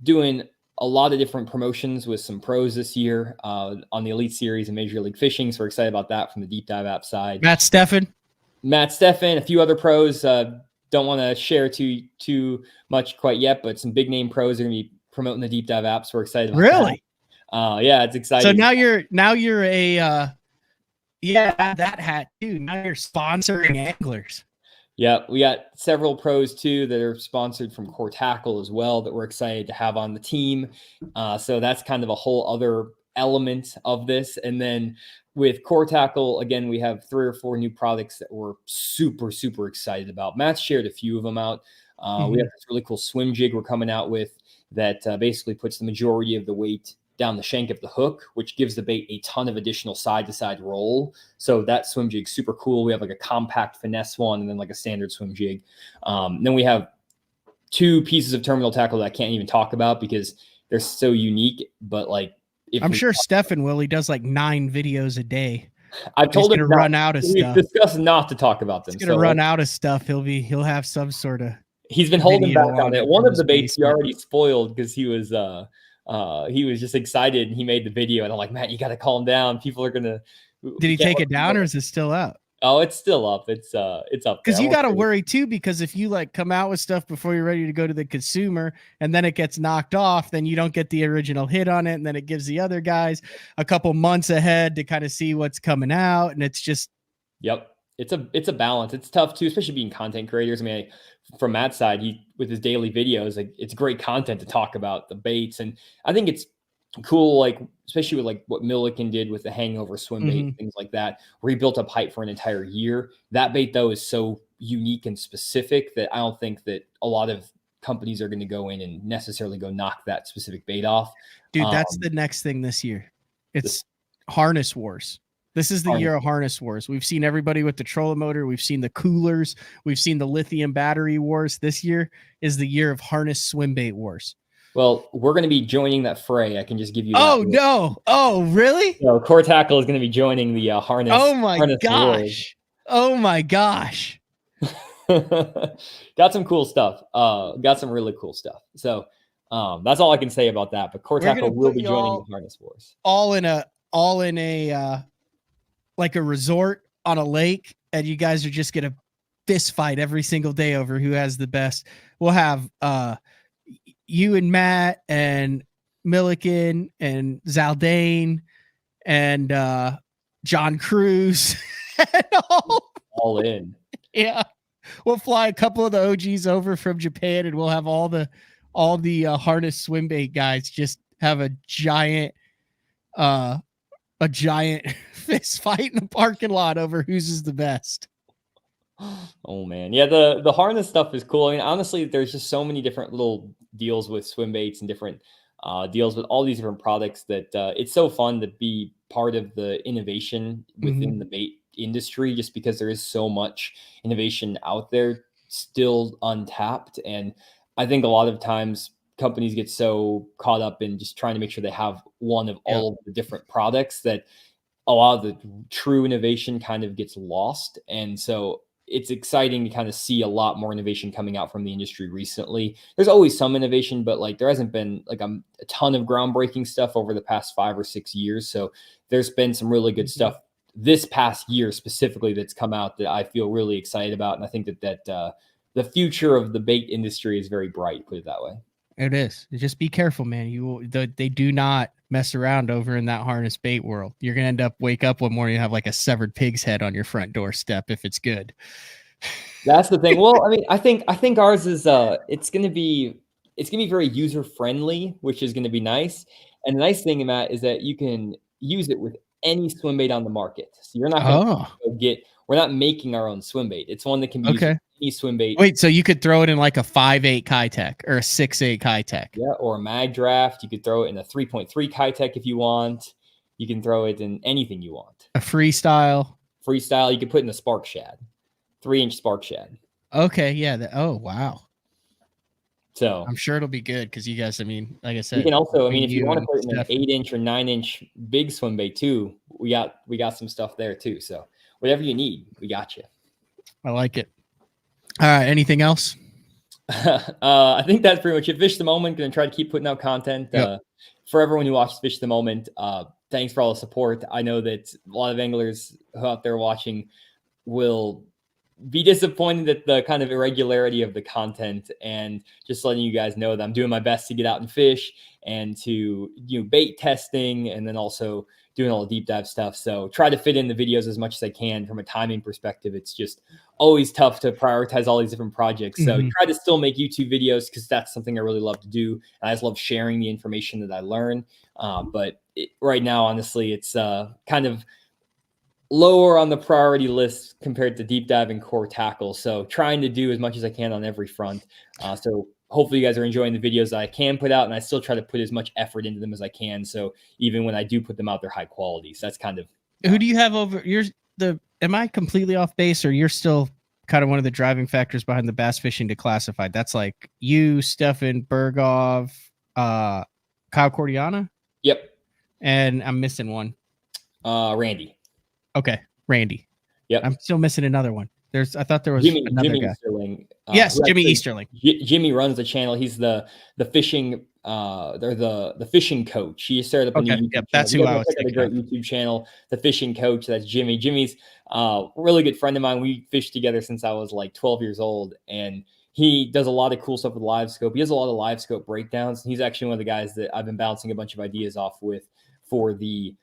doing a lot of different promotions with some pros this year on the Elite Series and Major League Fishing. So we're excited about that from the Deep Dive app side. Matt Steffen, a few other pros. Don't want to share too much quite yet, but some big name pros are going to be promoting the Deep Dive app. So we're excited about really? That. Yeah, it's exciting. So now you're a that hat too. Now you're sponsoring anglers. Yeah, we got several pros too that are sponsored from Core Tackle as well that we're excited to have on the team. So that's kind of a whole other element of this. And then with Core Tackle, again, we have 3 or 4 new products that we're super, super excited about. Matt shared a few of them out. We have this really cool swim jig we're coming out with that basically puts the majority of the weight down the shank of the hook, which gives the bait a ton of additional side-to-side roll. So that swim jig's super cool. We have like a compact finesse one and then like a standard swim jig. Then we have 2 pieces of terminal tackle that I can't even talk about because they're so unique. But like, I'm sure Steffen will. He does like 9 videos a day. I've told him to run out of stuff. We've discussed not to talk about them. He's gonna run out of stuff. He'll have some sort of. He's been holding back on it. One of the baits he already spoiled because he was just excited and he made the video. And I'm like, Matt, you got to calm down. People are gonna. Did he take it down or is it still up? Oh, it's still up. It's up. Because you got to worry too, because if you like come out with stuff before you're ready to go to the consumer and then it gets knocked off, then you don't get the original hit on it. And then it gives the other guys a couple months ahead to kind of see what's coming out. And it's just. Yep. It's a balance. It's tough too, especially being content creators. I mean, from Matt's side, with his daily videos, like it's great content to talk about the baits. And I think it's cool, like especially with like what Milliken did with the hangover swim bait, things like that, where he built up hype for an entire year. That bait though is so unique and specific that I don't think that a lot of companies are going to go in and necessarily go knock that specific bait off. Dude, that's the next thing this year. It's harness wars. This is the year of harness wars. We've seen everybody with the trolling motor. We've seen the coolers. We've seen the lithium battery wars. This year is the year of harness swim bait wars. Well, we're going to be joining that fray. I can just give you. Oh, no. Oh, really? So Core Tackle is going to be joining the harness. Oh, my gosh. Oh, my gosh. Got some cool stuff. Got some really cool stuff. So that's all I can say about that. But Core Tackle will be joining the harness wars. All in a like a resort on a lake, and you guys are just going to fist fight every single day over who has the best. We'll have you and Matt and Milliken and Zaldane and John Cruz and all in. Yeah. We'll fly a couple of the OGs over from Japan, and we'll have all the harness swim bait guys just have a giant fist fight in the parking lot over whose is the best. Oh man. Yeah, the harness stuff is cool. I mean, honestly, there's just so many different little deals with swim baits and different deals with all these different products that it's so fun to be part of the innovation within the bait industry, just because there is so much innovation out there still untapped. And I think a lot of times companies get so caught up in just trying to make sure they have one of all of the different products that a lot of the true innovation kind of gets lost. And so it's exciting to kind of see a lot more innovation coming out from the industry recently. There's always some innovation, but like there hasn't been like a ton of groundbreaking stuff over the past 5 or 6 years. So there's been some really good stuff this past year specifically that's come out that I feel really excited about. And I think that the future of the bait industry is very bright, put it that way. It is. Just be careful, man. They do not mess around over in that harness bait world. You're gonna end up wake up one morning and have like a severed pig's head on your front doorstep if it's good. That's the thing. Well, I mean, I think ours is it's gonna be very user friendly, which is gonna be nice. And the nice thing, Matt, is that you can use it with any swim bait on the market. So you're not gonna we're not making our own swim bait. It's one that can be used with any swim bait. Wait, so you could throw it in like a 5.8 Kitech or a 6.8 Kitech? Yeah, or a mag draft. You could throw it in a 3.3 Kitech if you want. You can throw it in anything you want. A freestyle. You could put in a spark shad, 3-inch spark shad. Okay, yeah. Oh, wow. So I'm sure it'll be good because you guys, I mean, like I said, you can also, I mean, if you want to put in an 8-inch or 9-inch big swim bait too, we got some stuff there too. So whatever you need, we got you. I like it. All right. Anything else? I think that's pretty much it. Fish the Moment. Going to try to keep putting out content for everyone who watches Fish the Moment. Thanks for all the support. I know that a lot of anglers who out there watching will be disappointed at the kind of irregularity of the content, and just letting you guys know that I'm doing my best to get out and fish and to bait testing, and then also doing all the deep dive stuff. So try to fit in the videos as much as I can. From a timing perspective, it's just always tough to prioritize all these different projects. So try to still make YouTube videos because that's something I really love to do. And I just love sharing the information that I learn. But right now, honestly, it's kind of lower on the priority list compared to deep dive and core tackle. So trying to do as much as I can on every front. So hopefully you guys are enjoying the videos that I can put out, and I still try to put as much effort into them as I can. So even when I do put them out, they're high quality. So that's kind of who do you have over am I completely off base, or you're still kind of one of the driving factors behind the bass fishing declassified? That's like you, Stefan Bergov, Kyle Cordiana. Yep. And I'm missing one. Randy. Okay. Randy. Yep. I'm still missing another one. I thought there was another Jimmy guy. Easterling. Yes, Jimmy Easterling. Jimmy runs the channel. He's the fishing they're the fishing coach. He started up a new YouTube channel. That's who I was thinking. A great YouTube channel, the fishing coach. That's Jimmy. Jimmy's a really good friend of mine. We fished together since I was like 12 years old, and he does a lot of cool stuff with live scope. He does a lot of live scope breakdowns. He's actually one of the guys that I've been bouncing a bunch of ideas off with for the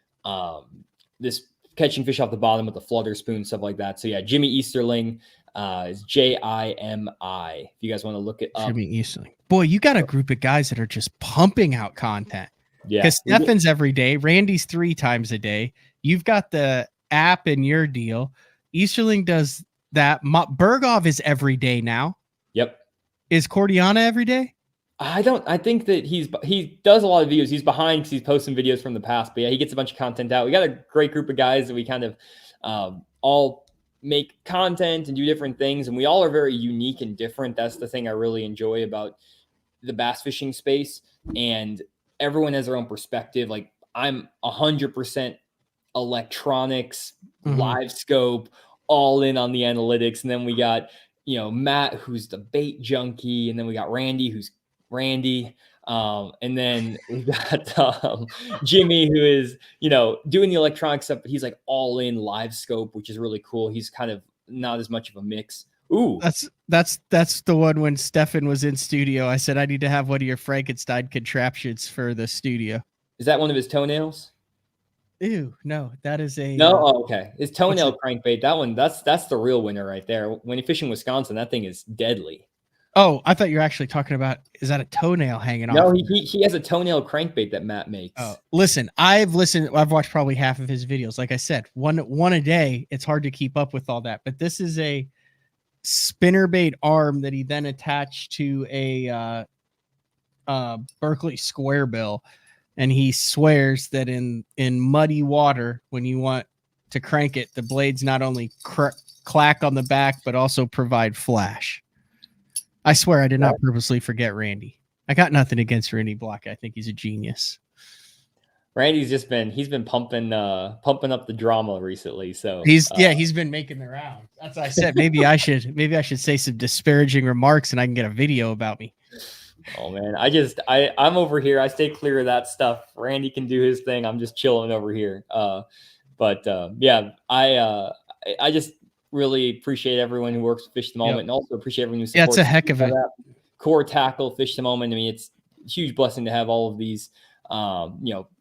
this catching fish off the bottom with the flutter spoon, stuff like that. So yeah, Jimmy Easterling is Jimi. If you guys want to look it up. Jimmy Easterling. Boy, you got a group of guys that are just pumping out content. Yeah. Because Stefan's every day. Randy's 3 times a day. You've got the app in your deal. Easterling does that. Bergov is every day now. Yep. Is Cordiana every day? I think that he does a lot of videos. He's behind because he's posting videos from the past, but yeah, he gets a bunch of content out. We got a great group of guys that we kind of all make content and do different things, and we all are very unique and different. That's the thing I really enjoy about the bass fishing space, and everyone has their own perspective. Like I'm 100% electronics, live scope, all in on the analytics, and then we got Matt, who's the bait junkie, and then we got Randy, who's Randy. And then we got Jimmy, who is, doing the electronic stuff, but he's like all in live scope, which is really cool. He's kind of not as much of a mix Ooh, that's the one when Stefan was in studio. I said I need to have one of your Frankenstein contraptions for the studio. is that one of his toenails? Ew, no, that is a No, oh, okay. His toenail crankbait. That one, that's the real winner right there. When you fish in Wisconsin, that thing is deadly. Oh, I thought you were actually talking about, is that a toenail hanging off? No, he has a toenail crankbait that Matt makes. Oh, listen, I've watched probably half of his videos. Like I said, one a day. It's hard to keep up with all that. But this is a spinnerbait arm that he then attached to a Berkeley square bill, and he swears that in muddy water, when you want to crank it, the blades not only clack on the back but also provide flash. I swear I did not purposely forget Randy. I got nothing against Randy Block. I think he's a genius. Randy's he's been pumping up the drama recently. So he's been making the rounds. That's what I said. Maybe I should say some disparaging remarks and I can get a video about me. Oh man, I'm over here. I stay clear of that stuff. Randy can do his thing. I'm just chilling over here. I just really appreciate everyone who works with Fish the Moment, and also appreciate everyone who supports. Yeah, it's a heck of a Core Tackle, Fish the Moment. I mean, it's a huge blessing to have all of these,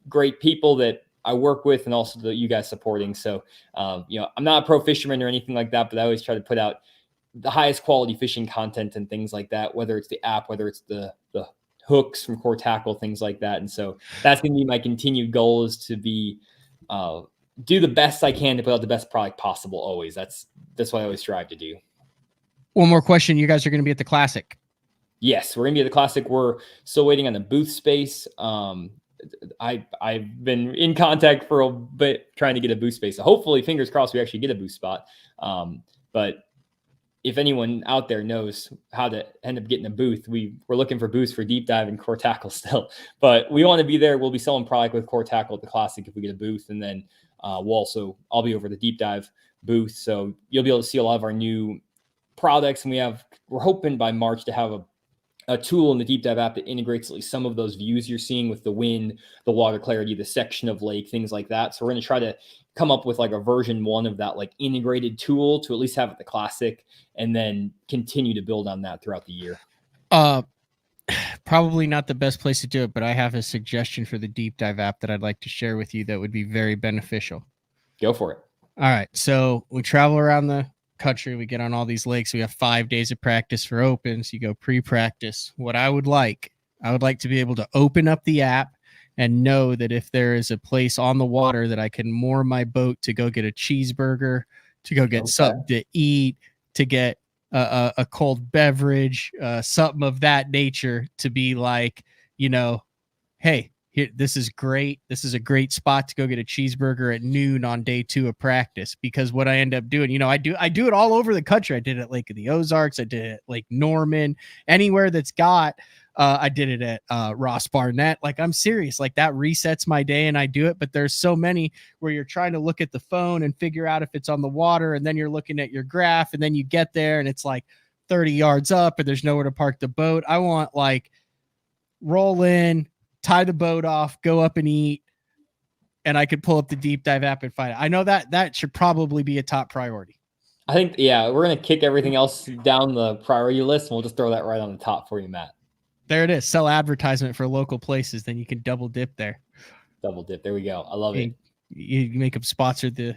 great people that I work with, and also you guys supporting. So, I'm not a pro fisherman or anything like that, but I always try to put out the highest quality fishing content and things like that, whether it's the app, whether it's the hooks from Core Tackle, things like that. And so that's going to be my continued goal, is to be, do the best I can to put out the best product possible. Always. That's what I always strive to do. One more question. You guys are going to be at the Classic. Yes, we're going to be at the Classic. We're still waiting on the booth space. I've been in contact for a bit trying to get a booth space. So hopefully, fingers crossed, we actually get a booth spot. But if anyone out there knows how to end up getting a booth, we're looking for booths for Deep Dive and Core Tackle still. But we want to be there. We'll be selling product with Core Tackle at the Classic if we get a booth. And then I'll be over the Deep Dive booth. So you'll be able to see a lot of our new products. And we're hoping by March to have a tool in the Deep Dive app that integrates at least some of those views you're seeing with the wind, the water clarity, the section of lake, things like that. So we're going to try to come up with like a version 1 of that like integrated tool to at least have at the Classic, and then continue to build on that throughout the year. Probably not the best place to do it, but I have a suggestion for the Deep Dive app that I'd like to share with you that would be very beneficial. Go for it. All right. So we travel around the country. We get on all these lakes. We have 5 days of practice for opens. You go pre-practice. What I would like to be able to open up the app and know that if there is a place on the water that I can moor my boat to go get a cheeseburger, to go get something to eat, to get a cold beverage, something of that nature, to be like, hey, here, this is great. This is a great spot to go get a cheeseburger at noon on day 2 of practice. Because what I end up doing, I do it all over the country. I did it at Lake of the Ozarks. I did it at Lake Norman, anywhere that's got, I did it at Ross Barnett. Like, I'm serious. Like, that resets my day and I do it. But there's so many where you're trying to look at the phone and figure out if it's on the water. And then you're looking at your graph, and then you get there and it's like 30 yards up and there's nowhere to park the boat. I want like roll in, tie the boat off, go up and eat, and I could pull up the Deep Dive app and find it. I know that should probably be a top priority. I think, we're going to kick everything else down the priority list, and we'll just throw that right on the top for you, Matt. There it is. Sell advertisement for local places. Then you can double dip there. Double dip. There we go. I love it. You make them sponsor the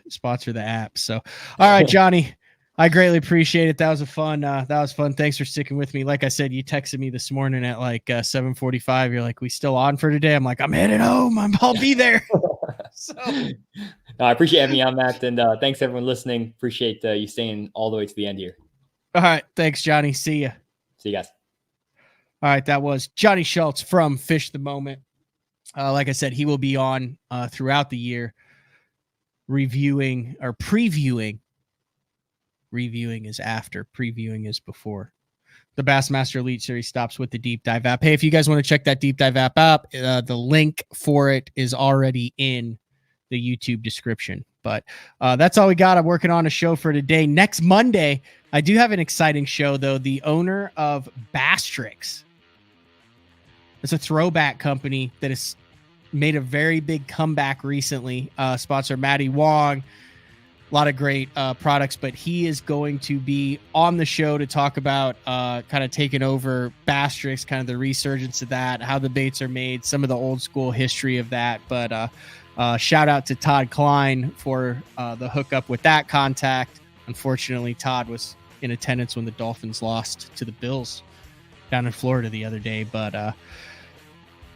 app. So, all right, Johnny, I greatly appreciate it. That was fun. Thanks for sticking with me. Like I said, you texted me this morning at like 7:45. You're like, we still on for today? I'm like, I'm headed home. I'll be there. So, no, I appreciate having me on, Matt. And thanks everyone listening. Appreciate you staying all the way to the end here. All right. Thanks, Johnny. See ya. See you guys. All right. That was Jonny Schultz from Fish the Moment. Like I said, he will be on throughout the year, reviewing or previewing. Reviewing is after, previewing is before. The Bassmaster Elite Series stops with the Deep Dive app. Hey, if you guys want to check that Deep Dive app out, the link for it is already in the YouTube description. But that's all we got. I'm working on a show for today. Next Monday, I do have an exciting show, though. The owner of Bastrix. It's a throwback company that has made a very big comeback recently. Sponsor Maddie Wong, lot of great products, but he is going to be on the show to talk about kind of taking over Bastrix, kind of the resurgence of that, how the baits are made, some of the old school history of that. But shout out to Todd Klein for the hookup with that contact. Unfortunately, Todd was in attendance when the Dolphins lost to the Bills down in Florida the other day. But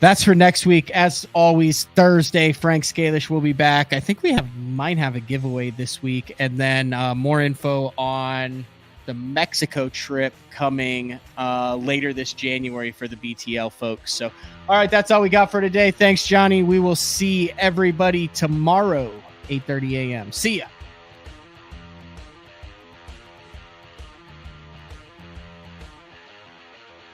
that's for next week. As always, Thursday, Frank Scalish will be back. I think we might have a giveaway this week, and then more info on the Mexico trip coming later this January for the BTL folks. So, all right, that's all we got for today. Thanks, Johnny. We will see everybody tomorrow, 8:30 a.m. See ya.